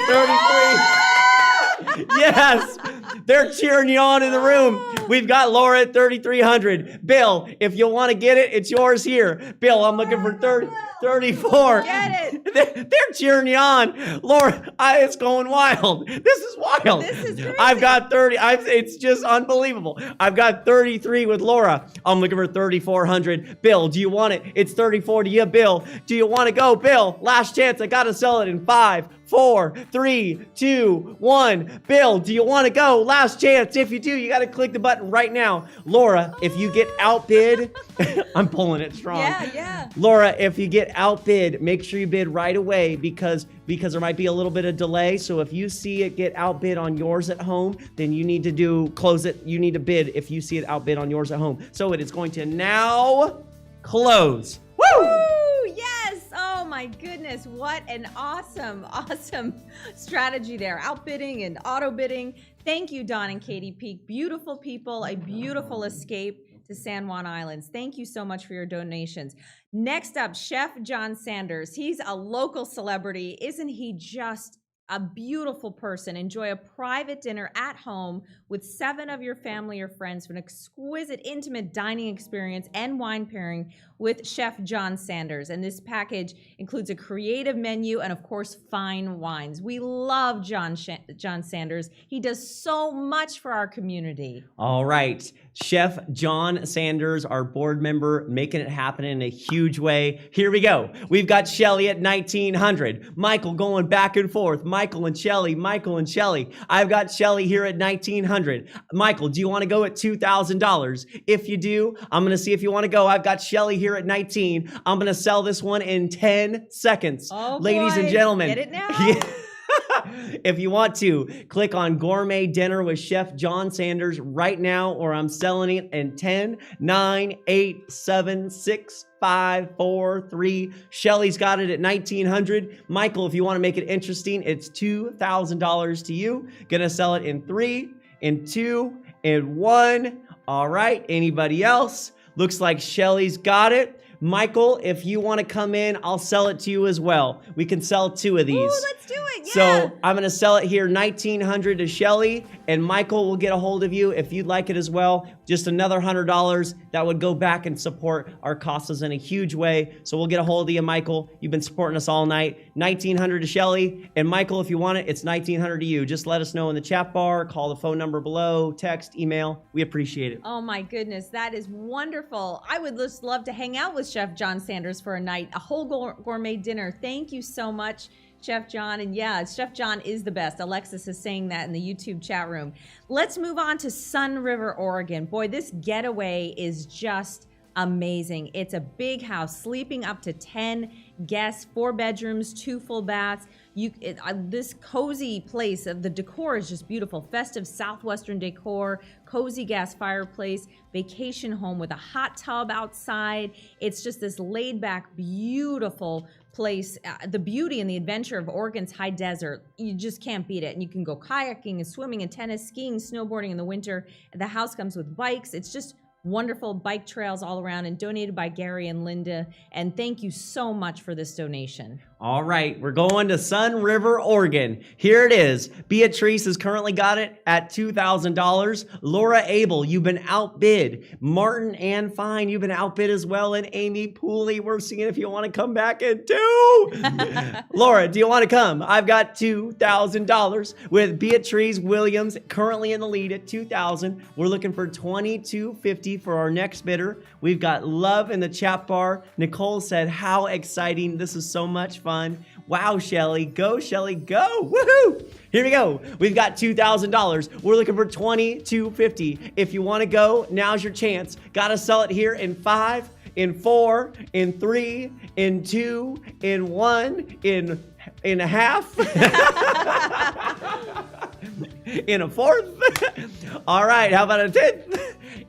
Speaker 3: 33. Yes, they're cheering you on in the room. We've got Laura at 3,300. Bill, if you want to get it, it's yours here. Bill, I'm looking for 34.
Speaker 4: Get it.
Speaker 3: They're cheering you on. Laura, it's going wild. This is wild.
Speaker 4: This is crazy.
Speaker 3: I've got 30. It's just unbelievable. I've got 33 with Laura. I'm looking for 3,400. Bill, do you want it? It's 34 to you, Bill. Do you want to go, Bill? Last chance. I got to sell it in 5, 4, 3, 2, 1. Bill, do you want to go? Last chance. If you do, you got to click the button right now. Laura, if you get outbid, I'm pulling it strong.
Speaker 4: Yeah.
Speaker 3: Laura, if you get outbid, make sure you bid right away because there might be a little bit of delay. So if you see it get outbid on yours at home, then you need to close it. You need to bid if you see it outbid on yours at home. So it is going to now close. Woo!
Speaker 4: Yes. Oh my goodness. What an awesome strategy there. Outbidding and auto bidding. Thank you, Don and Katie Peak. Beautiful people, a beautiful escape to San Juan Islands. Thank you so much for your donations. Next up, Chef John Sanders. He's a local celebrity. Isn't he just a beautiful person? Enjoy a private dinner at home with 7 of your family or friends for an exquisite, intimate dining experience and wine pairing with Chef John Sanders. And this package includes a creative menu and, of course, fine wines. We love John Sanders. He does so much for our community.
Speaker 3: All right. Chef John Sanders, our board member, making it happen in a huge way. Here we go. We've got Shelly at 1,900. Michael going back and forth. Michael and Shelly. I've got Shelly here at 1,900. Michael, do you want to go at $2,000? If you do, I'm going to see if you want to go. I've got Shelly here at 19. I'm going to sell this one in 10 seconds.
Speaker 4: Oh,
Speaker 3: ladies
Speaker 4: boy.
Speaker 3: and gentlemen.
Speaker 4: Get it now?
Speaker 3: Yeah. If you want to, click on Gourmet Dinner with Chef John Sanders right now, or I'm selling it in 10, 9, 8, 7, 6, 5, 4, 3. Shelly's got it at 1,900. Michael, if you want to make it interesting, it's $2,000 to you. Gonna sell it in 3, in 2, in 1. All right, anybody else? Looks like Shelly's got it. Michael, if you want to come in, I'll sell it to you as well. We can sell 2 of these.
Speaker 4: Ooh, let's do it. Yeah.
Speaker 3: So I'm going to sell it here, 1,900 to Shelly, and Michael will get a hold of you if you'd like it as well. Just another $100 that would go back and support our CASAs in a huge way. So we'll get a hold of you, Michael. You've been supporting us all night. 1,900 to Shelly, and Michael, if you want it, it's 1,900 to you. Just let us know in the chat bar, call the phone number below, text, email. We appreciate it.
Speaker 4: Oh my goodness, that is wonderful. I would just love to hang out with Chef John Sanders for a night, a whole gourmet dinner. Thank you so much, Chef John. And yeah, Chef John is the best. Alexis is saying that in the YouTube chat room. Let's move on to Sun River, Oregon. Boy, this getaway is just amazing. It's a big house, sleeping up to 10 guests, 4 bedrooms, 2 full baths. This cozy place, the decor is just beautiful. Festive Southwestern decor, cozy gas fireplace, vacation home with a hot tub outside. It's just this laid back, beautiful place. The beauty and the adventure of Oregon's high desert, you just can't beat it. And you can go kayaking and swimming and tennis, skiing, snowboarding in the winter. The house comes with bikes. It's just wonderful bike trails all around, and donated by Gary and Linda. And thank you so much for this donation.
Speaker 3: All right, we're going to Sun River, Oregon. Here it is. Beatrice has currently got it at $2,000. Laura Abel, you've been outbid. Martin and Fine, you've been outbid as well. And Amy Pooley, we're seeing if you want to come back in too. Laura, do you want to come? I've got $2,000 with Beatrice Williams currently in the lead at $2,000. We're looking for $2,250 for our next bidder. We've got love in the chat bar. Nicole said, how exciting. This is so much fun. Wow, Shelly. Go, Shelly, go. Woohoo! Here we go. We've got $2,000. We're looking for $2,250. If you want to go, now's your chance. Got to sell it here in 5, in 4, in 3, in 2, in 1, in a half, in a fourth. All right, how about a 10th?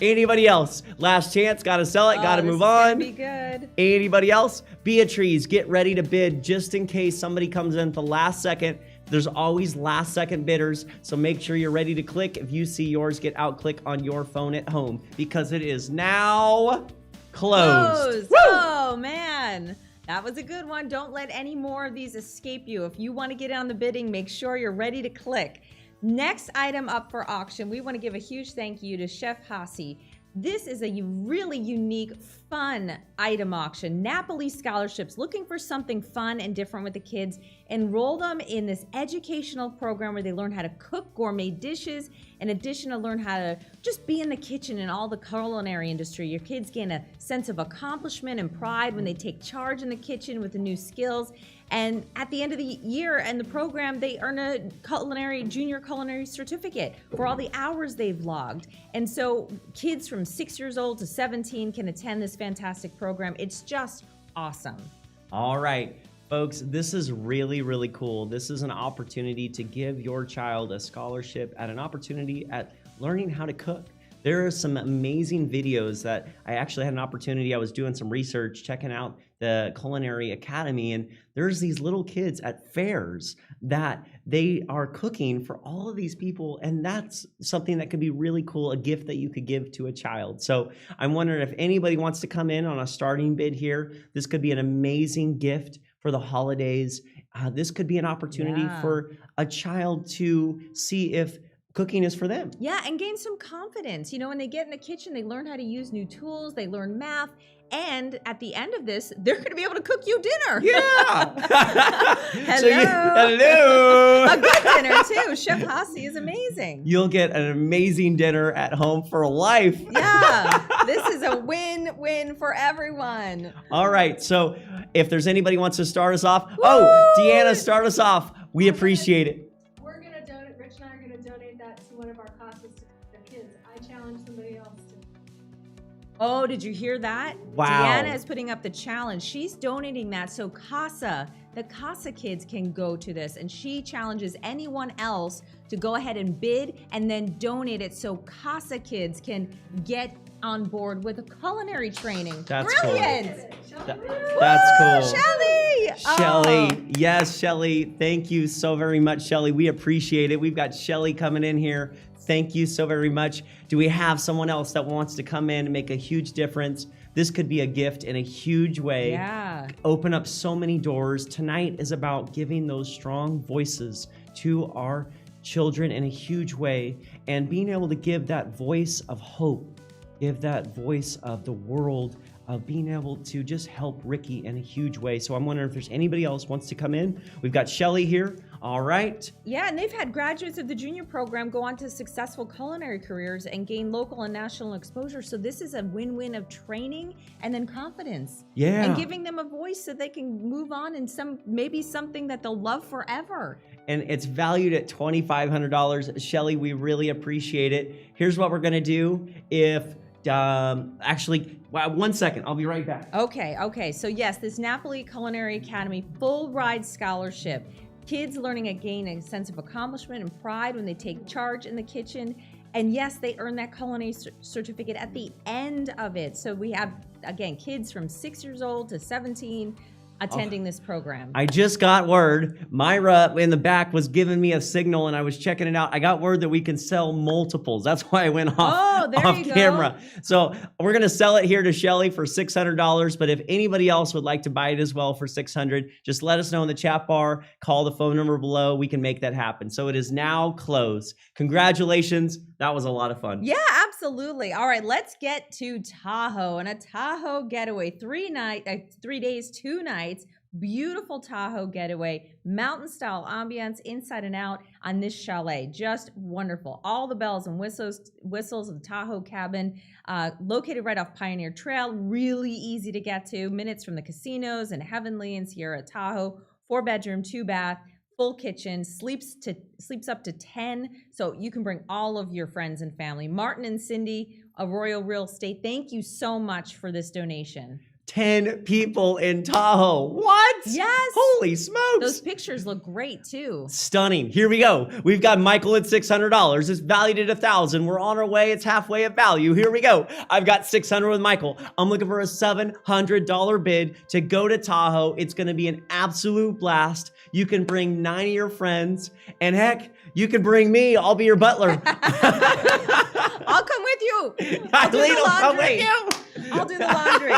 Speaker 3: Anybody else? Last chance, gotta sell it, gotta move on.
Speaker 4: Be good.
Speaker 3: Anybody else? Beatrice, get ready to bid just in case somebody comes in at the last second. There's always last second bidders, so make sure you're ready to click. If you see yours, get out, click on your phone at home because it is now closed.
Speaker 4: Oh, man. That was a good one. Don't let any more of these escape you. If you want to get on the bidding, make sure you're ready to click. Next item up for auction, we want to give a huge thank you to Chef Hassi. This is a really unique, fun item auction. Napoli Scholarships, looking for something fun and different with the kids. Enroll them in this educational program where they learn how to cook gourmet dishes, in addition to learn how to just be in the kitchen and all the culinary industry. Your kids gain a sense of accomplishment and pride when they take charge in the kitchen with the new skills. And at the end of the year and the program, they earn a junior culinary certificate for all the hours they've logged. And so kids from 6 years old to 17 can attend this fantastic program. It's just awesome.
Speaker 3: All right, folks, this is really, really cool. This is an opportunity to give your child a scholarship at an opportunity at learning how to cook. There are some amazing videos that I actually had an opportunity. I was doing some research, checking out the Culinary Academy, and there's these little kids at fairs that they are cooking for all of these people, and that's something that could be really cool, a gift that you could give to a child. So I'm wondering if anybody wants to come in on a starting bid here. This could be an amazing gift for the holidays. This could be an opportunity for a child to see if cooking is for them.
Speaker 4: Yeah, and gain some confidence. You know, when they get in the kitchen, they learn how to use new tools, they learn math, and at the end of this, they're going to be able to cook you dinner.
Speaker 3: Yeah.
Speaker 4: Hello.
Speaker 3: Hello.
Speaker 4: A good dinner, too. Chef Hassi is amazing.
Speaker 3: You'll get an amazing dinner at home for life.
Speaker 4: Yeah, this is a win-win for everyone.
Speaker 3: All right, so if there's anybody who wants to start us off, Deanna, start us off. We appreciate it.
Speaker 7: We're going to donate, Rich and I are going to donate that to one of our CASAs to the kids. I challenge somebody else to.
Speaker 4: Oh, did you hear that?
Speaker 3: Wow.
Speaker 4: Deanna is putting up the challenge. She's donating that so the CASA kids can go to this, and she challenges anyone else to go ahead and bid and then donate it so CASA kids can get on board with a culinary training.
Speaker 3: That's
Speaker 4: brilliant.
Speaker 3: Cool. That's cool.
Speaker 4: Shelly!
Speaker 3: Shelly, yes, Shelly. Thank you so very much, Shelly. We appreciate it. We've got Shelly coming in here. Thank you so very much. Do we have someone else that wants to come in and make a huge difference? This could be a gift in a huge way.
Speaker 4: Yeah.
Speaker 3: Open up so many doors. Tonight is about giving those strong voices to our children in a huge way and being able to give that voice of hope, give that voice of the world, of being able to just help Ricky in a huge way. So I'm wondering if there's anybody else wants to come in. We've got Shelly here. All right.
Speaker 4: Yeah, and they've had graduates of the junior program go on to successful culinary careers and gain local and national exposure. So this is a win-win of training and then confidence.
Speaker 3: Yeah.
Speaker 4: And giving them a voice so they can move on and maybe something that they'll love forever.
Speaker 3: And it's valued at $2,500. Shelly, we really appreciate it. Here's what we're going to do. Actually, 1 second. I'll be right back.
Speaker 4: Okay. So yes, this Napoli Culinary Academy full ride scholarship. Kids learning to gain a sense of accomplishment and pride when they take charge in the kitchen. And yes, they earn that culinary certificate at the end of it. So we have, again, kids from 6 years old to 17 attending this program.
Speaker 3: I just got word. Myra in the back was giving me a signal and I was checking it out. I got word that we can sell multiples. That's why I went off camera. So we're going to sell it here to Shelly for $600. But if anybody else would like to buy it as well for $600, just let us know in the chat bar. Call the phone number below. We can make that happen. So it is now closed. Congratulations. That was a lot of fun.
Speaker 4: Yeah, absolutely. All right, let's get to Tahoe and a Tahoe getaway. 3 days, 2 nights. Beautiful Tahoe getaway, mountain style ambiance inside and out on this chalet. Just wonderful. All the bells and whistles of the Tahoe cabin, located right off Pioneer Trail. Really easy to get to. Minutes from the casinos in Heavenly and Sierra Tahoe. 4-bedroom, 2-bath. Full kitchen, sleeps up to 10, so you can bring all of your friends and family. Martin and Cindy of Royal Real Estate, thank you so much for this donation.
Speaker 3: 10 people in Tahoe. What?
Speaker 4: Yes.
Speaker 3: Holy smokes.
Speaker 4: Those pictures look great too.
Speaker 3: Stunning. Here we go. We've got Michael at $600. It's valued at $1,000. We're on our way. It's halfway at value. Here we go. I've got $600 with Michael. I'm looking for a $700 bid to go to Tahoe. It's going to be an absolute blast. You can bring 9 of your friends, and heck, you can bring me. I'll be your butler.
Speaker 4: I'll come with you. I'll do the laundry. I'll do the laundry.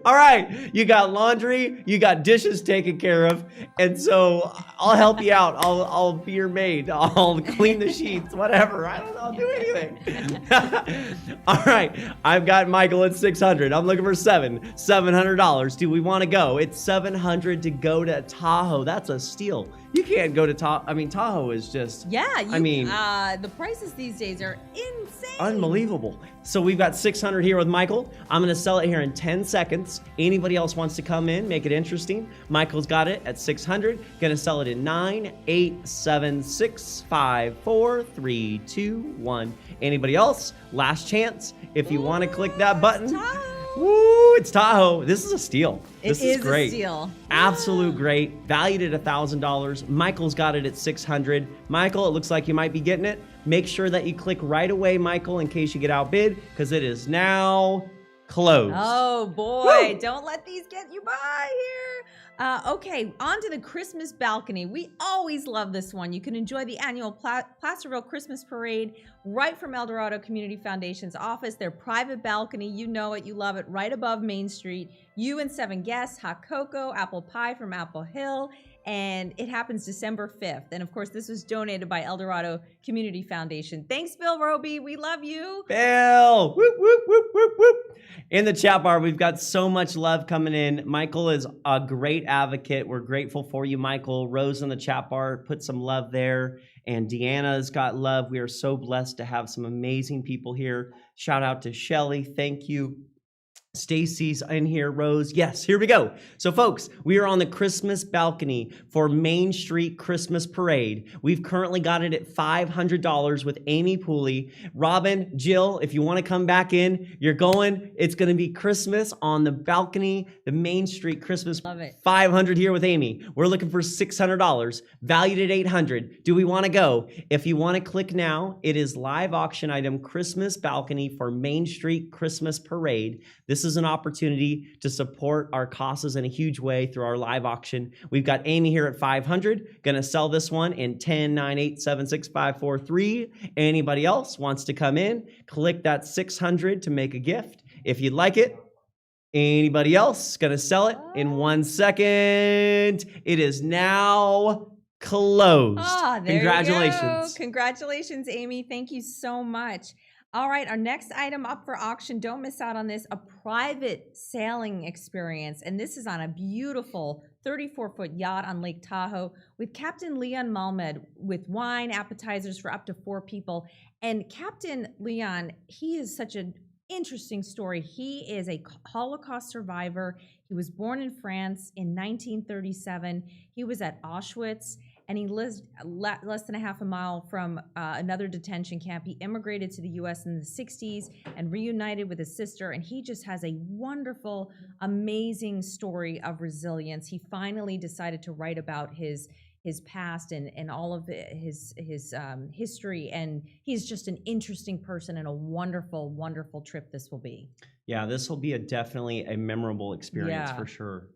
Speaker 3: All right, you got laundry, you got dishes taken care of, and so I'll help you out. I'll be your maid. I'll clean the sheets, whatever. I don't know. I'll do anything. All right, I've got Michael at $600. I'm looking for $700. Do we want to go? It's $700 to go to Tahoe. That's a steal. You can't go to Tahoe. I mean, Tahoe is just.
Speaker 4: Yeah,
Speaker 3: the
Speaker 4: prices these days are insane.
Speaker 3: Unbelievable. So we've got $600 here with Michael. I'm going to sell it here in 10 seconds. Anybody else wants to come in, make it interesting. Michael's got it at $600. Going to sell it in 9, 8, 7, 6, 5, 4, 3, 2, 1. Anybody else? Last chance. If you want to click that button. Woo, it's Tahoe. This is a steal. This is great.
Speaker 4: A steal.
Speaker 3: Absolute great. Valued at $1,000. Michael's got it at $600. Michael, it looks like you might be getting it. Make sure that you click right away, Michael, in case you get outbid, because it is now closed.
Speaker 4: Oh boy, woo! Don't let these get you by here. Okay, on to the Christmas balcony. We always love this one. You can enjoy the annual Placerville Christmas Parade right from El Dorado Community Foundation's office. Their private balcony, you know it, you love it, right above Main Street. You and 7 guests, hot cocoa, apple pie from Apple Hill, and it happens December 5th. And of course, this was donated by El Dorado Community Foundation. Thanks, Bill Roby. We love you.
Speaker 3: Bill! Whoop, whoop, whoop, whoop, whoop. In the chat bar, we've got so much love coming in. Michael is a great advocate. We're grateful for you, Michael. Rose in the chat bar, put some love there. And Deanna's got love. We are so blessed to have some amazing people here. Shout out to Shelly. Thank you. Stacy's in here, Rose. Yes, here we go. So folks, we are on the Christmas balcony for Main Street Christmas Parade. We've currently got it at $500 with Amy Pooley. Robin, Jill, if you want to come back in, you're going. It's going to be Christmas on the balcony, the Main Street Christmas.
Speaker 4: Love it.
Speaker 3: $500 here with Amy. We're looking for $600, valued at $800. Do we want to go? If you want to click now, it is live auction item Christmas balcony for Main Street Christmas Parade. This is an opportunity to support our CASAs in a huge way through our live auction. We've got Amy here at $500. Gonna sell this one in 10, 9, 8, 7, 6, 5, 4, 3. Anybody else wants to come in, click that $600 to make a gift. If you'd like it, anybody else gonna sell it in 1 second. It is now closed. Congratulations.
Speaker 4: You go. Congratulations, Amy. Thank you so much. All right, our next item up for auction, don't miss out on this, a private sailing experience. And this is on a beautiful 34-foot yacht on Lake Tahoe with Captain Leon Malmed with wine, appetizers for up to 4 people. And Captain Leon, he is such an interesting story. He is a Holocaust survivor. He was born in France in 1937. He was at Auschwitz. And he lived less than a half a mile from another detention camp. He immigrated to the U.S. in the 60s and reunited with his sister. And he just has a wonderful, amazing story of resilience. He finally decided to write about his past and all of his history. And he's just an interesting person and a wonderful, wonderful trip this will be.
Speaker 3: Yeah, this will be definitely a memorable experience for sure.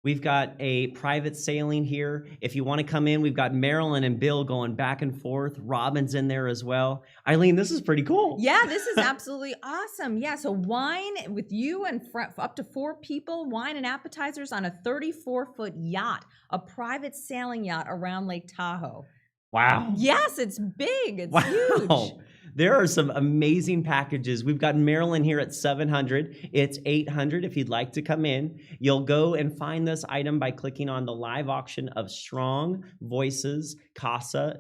Speaker 3: We've got a private sailing here. If you want to come in, we've got Marilyn and Bill going back and forth. Robin's in there as well. Eileen, this is pretty cool.
Speaker 4: Yeah, this is absolutely awesome. Yeah, so wine with you and up to 4 people, wine and appetizers on a 34-foot yacht, a private sailing yacht around Lake Tahoe.
Speaker 3: Wow.
Speaker 4: Yes, it's big. It's huge.
Speaker 3: There are some amazing packages. We've got Marilyn here at $700. It's $800 if you'd like to come in. You'll go and find this item by clicking on the live auction of Strong Voices, casa.ggo.bid.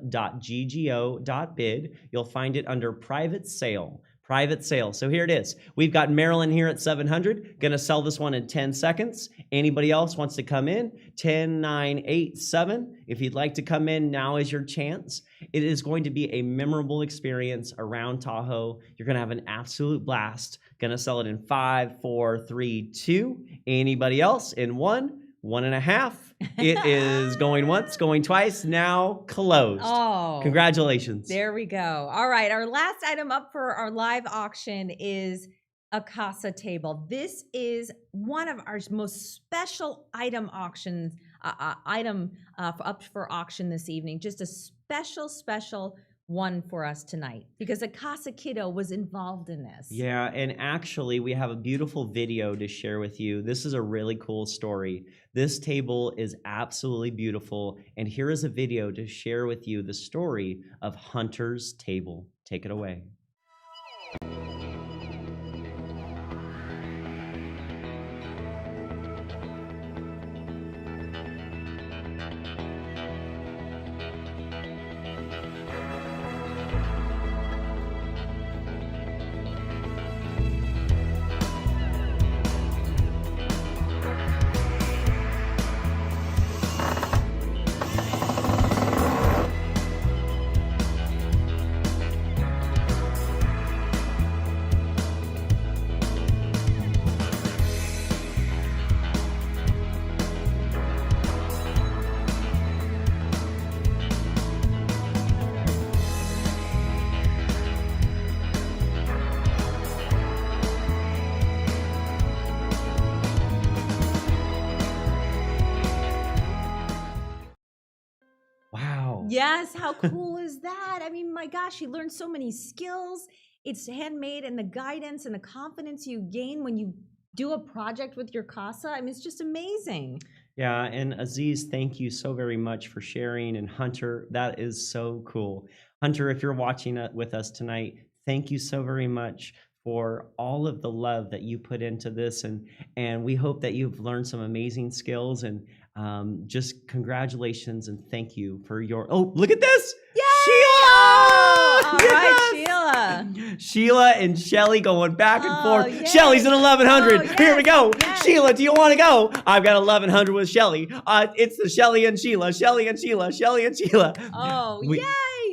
Speaker 3: You'll find it under private sale. Private sale. So here it is. We've got Marilyn here at $700. Gonna sell this one in 10 seconds. Anybody else wants to come in? 10, 9, 8, 7. If you'd like to come in, now is your chance. It is going to be a memorable experience around Tahoe. You're going to have an absolute blast. Going to sell it in 5, 4, 3, 2. Anybody else? In 1, 1.5. It is going once, going twice, now closed.
Speaker 4: Oh,
Speaker 3: congratulations.
Speaker 4: There we go. All right, our last item up for our live auction is a CASA table. This is one of our most special item auctions, up for auction this evening. Just a special one for us tonight because a CASA kiddo was involved in this.
Speaker 3: Yeah, and actually we have a beautiful video to share with you. This is a really cool story. This table is absolutely beautiful, and here is a video to share with you the story of Hunter's Table. Take it away. Wow.
Speaker 4: Yes, how cool is that? I mean, my gosh, you learn so many skills. It's handmade, and the guidance and the confidence you gain when you do a project with your CASA, I mean, it's just amazing.
Speaker 3: Yeah, and Aziz, thank you so very much for sharing. And Hunter, that is so cool. Hunter, if you're watching with us tonight, thank you so very much for all of the love that you put into this. And we hope that you've learned some amazing skills, and just congratulations and thank you for your, oh, look at this.
Speaker 4: Yay!
Speaker 3: Sheila!
Speaker 4: All right, Sheila.
Speaker 3: Sheila and Shelly going back and forth.
Speaker 4: Yay.
Speaker 3: Shelly's at 1100.
Speaker 4: Oh, yes,
Speaker 3: Here we go.
Speaker 4: yes.
Speaker 3: Sheila, do you want to go? I've got 1100 with Shelly. It's the Shelly and Sheila, Shelly and Sheila, Shelly and Sheila.
Speaker 4: Oh, yay.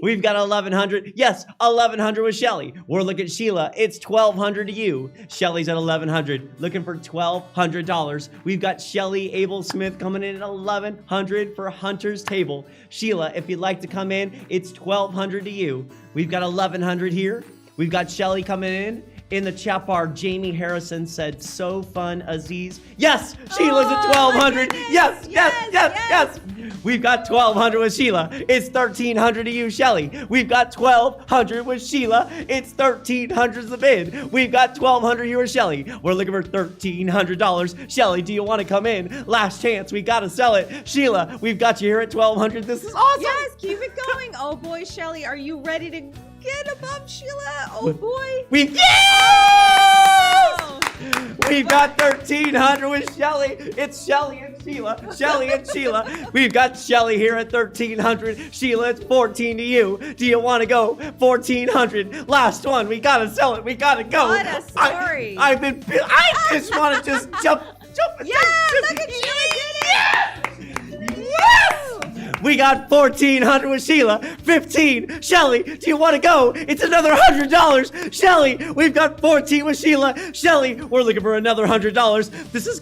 Speaker 3: We've got 1100. Yes, 1100 with Shelly. We're looking at Sheila. It's 1200 to you. Shelly's at 1100, looking for $1,200. We've got Shelly Abel Smith coming in at 1100 for Hunter's Table. Sheila, if you'd like to come in, it's 1200 to you. We've got 1100 here. We've got Shelly coming in. In the chat bar, Jamie Harrison said, so fun, Aziz. Yes, Sheila's at 1200. Yes. We've got 1200 with Sheila. It's 1300 to you, Shelly. We've got 1200 with Sheila. It's 1300 the bid. We've got 1200 here with Shelly. We're looking for $1,300. Shelly, do you want to come in? Last chance. We got to sell it. Sheila, we've got you here at 1200. This is awesome.
Speaker 4: Yes, keep it going. Oh boy, Shelly, are you ready to get above Sheila? Oh boy.
Speaker 3: Yes! We've got 1300 with Shelly. It's Shelly and Sheila. Shelly and Sheila. We've got Shelly here at 1300. Sheila, it's 14 to you. Do you want to go? 1400. Last one. We gotta sell it. We gotta go.
Speaker 4: What a story.
Speaker 3: I just want to just jump.
Speaker 4: Yeah, look at Sheila did it.
Speaker 3: Yes! We got 1400 with Sheila. 15. Shelly, do you want to go? It's another $100. Shelly, we've got 14 with Sheila. Shelly, we're looking for another $100. This is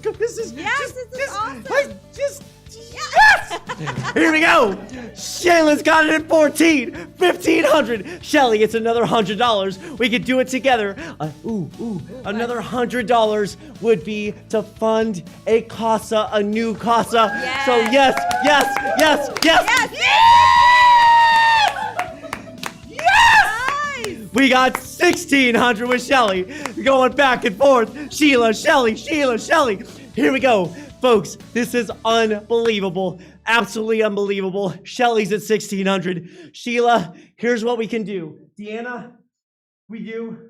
Speaker 4: Yes, this is awesome.
Speaker 3: Yes! Here we go. Shayla's got it at 14. 1500. Shelly, it's another $100. We could do it together. Another $100 would be to fund a CASA, a new CASA.
Speaker 4: Yes.
Speaker 3: So yes.
Speaker 4: Nice.
Speaker 3: We got 1600 with Shelly. Going back and forth. Sheila, Shelly. Here we go. Folks, this is unbelievable. Absolutely unbelievable. Shelly's at 1600. Sheila, here's what we can do. Deanna, we do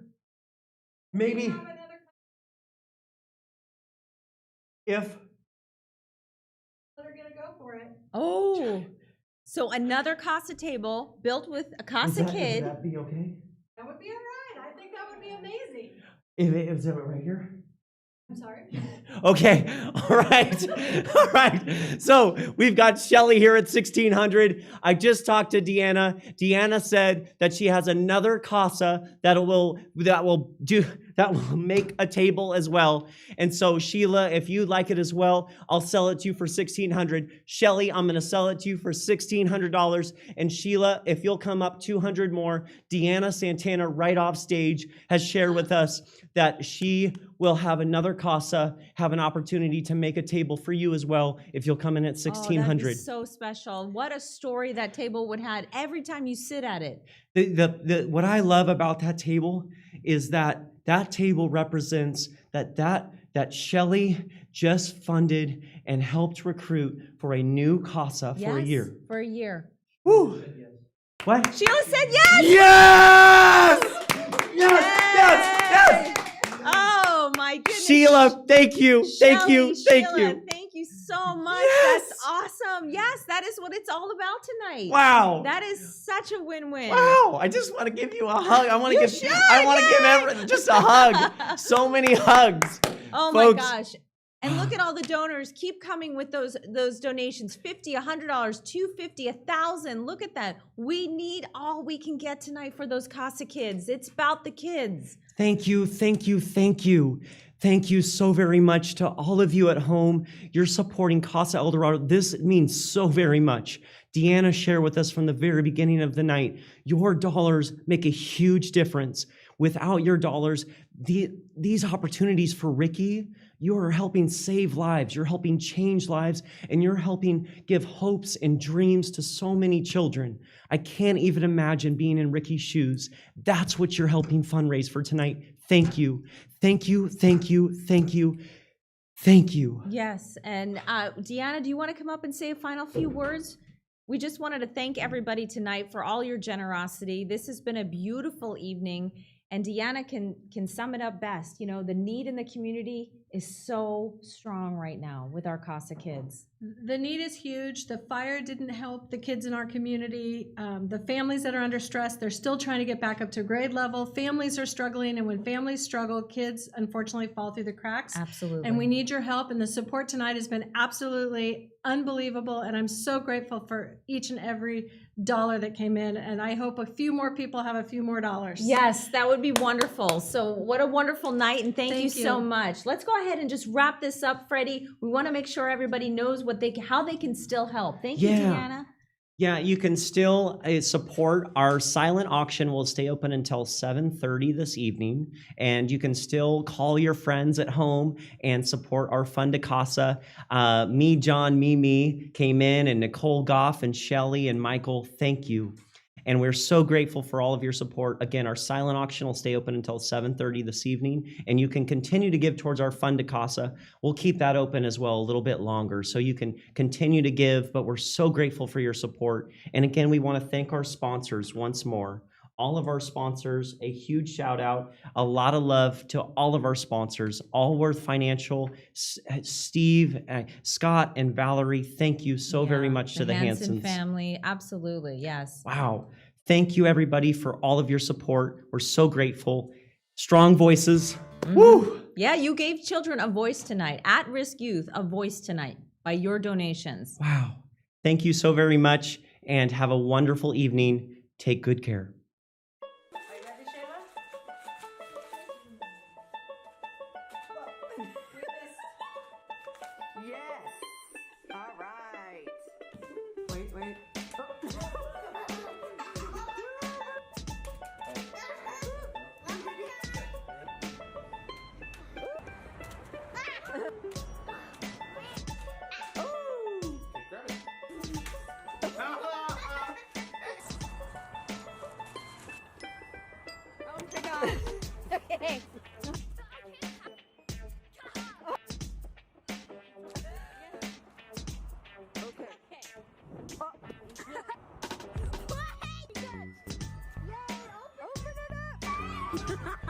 Speaker 3: maybe if
Speaker 7: Let her get a go for it.
Speaker 4: Oh, so another CASA table built with a CASA kid.
Speaker 3: Would that be okay?
Speaker 7: That would be all right. I think that would be amazing.
Speaker 3: Is it right here?
Speaker 7: I'm sorry.
Speaker 3: Okay. All right. All right. So we've got Shelly here at 1600. I just talked to Deanna. Deanna said that she has another CASA that will make a table as well. And so Sheila, if you'd like it as well, I'll sell it to you for $1,600. Shelly, I'm going to sell it to you for $1,600. And Sheila, if you'll come up 200 more, Deanna Santana right off stage has shared with us that she will have another CASA, have an opportunity to make a table for you as well if you'll come in at 1600.
Speaker 4: Oh, that'd be so special. What a story that table would have every time you sit at it.
Speaker 3: What I love about that table is that table represents that Shelly just funded and helped recruit for a new CASA for a year.
Speaker 4: For a year.
Speaker 3: Woo! What?
Speaker 4: Sheila said yes!
Speaker 3: Yes! Yes! Yes! Yes!
Speaker 4: Oh my goodness.
Speaker 3: Sheila, thank you. Thank you. Thank
Speaker 4: Sheila,
Speaker 3: you.
Speaker 4: Thank you so much.
Speaker 3: Yes!
Speaker 4: That's awesome. Yes, that is what it's all about tonight.
Speaker 3: Wow.
Speaker 4: That is such a win-win.
Speaker 3: Wow. I just want to give you a hug. I want to give everyone just a hug. So many hugs.
Speaker 4: Oh
Speaker 3: Folks.
Speaker 4: my gosh. And look at all the donors. Keep coming with those donations. $50, $100, $250, $1,000. Look at that. We need all we can get tonight for those CASA kids. It's about the kids.
Speaker 3: Thank you. Thank you. Thank you. Thank you so very much to all of you at home. You're supporting CASA El Dorado. This means so very much. Deanna shared with us from the very beginning of the night, your dollars make a huge difference. Without your dollars, these opportunities for Ricky, you are helping save lives, you're helping change lives, and you're helping give hopes and dreams to so many children. I can't even imagine being in Ricky's shoes. That's what you're helping fundraise for tonight. Thank you. Thank you. Thank you. Thank you. Thank you.
Speaker 4: Yes. And Deanna, do you want to come up and say a final few words? We just wanted to thank everybody tonight for all your generosity. This has been a beautiful evening. And Deanna can sum it up best. You know, the need in the community is so strong right now with our CASA kids.
Speaker 7: The need is huge. The fire didn't help the kids in our community. The families that are under stress, they're still trying to get back up to grade level. Families are struggling, and when families struggle, kids unfortunately fall through the cracks.
Speaker 4: Absolutely.
Speaker 7: And we need your help, and the support tonight has been absolutely unbelievable, and I'm so grateful for each and every dollar that came in, and I hope a few more people have a few more dollars.
Speaker 4: Yes, that would be wonderful. So what a wonderful night, and thank you so much. Let's go ahead and just wrap this up, Freddie. We want to make sure everybody knows how they can still help. Thank you, Deanna.
Speaker 3: Yeah, you can still support. Our silent auction will stay open until 7:30 this evening, and you can still call your friends at home and support our Fund to CASA. Me, John, Mimi came in, and Nicole Goff and Shelly and Michael, thank you. And we're so grateful for all of your support. Again, our silent auction will stay open until 7:30 this evening, and you can continue to give towards our Fund to CASA. We'll keep that open as well a little bit longer, so you can continue to give, but we're so grateful for your support. And again, we want to thank our sponsors once more. All of our sponsors, a huge shout out, a lot of love to all of our sponsors, Allworth Financial, Steve, Scott, and Valerie. Thank you so very much to the Hansons
Speaker 4: family. Absolutely, yes.
Speaker 3: Wow. Thank you, everybody, for all of your support. We're so grateful. Strong voices. Woo!
Speaker 4: Yeah, you gave children a voice tonight. At-risk youth a voice tonight by your donations.
Speaker 3: Wow. Thank you so very much, and have a wonderful evening. Take good care.
Speaker 6: Open it up!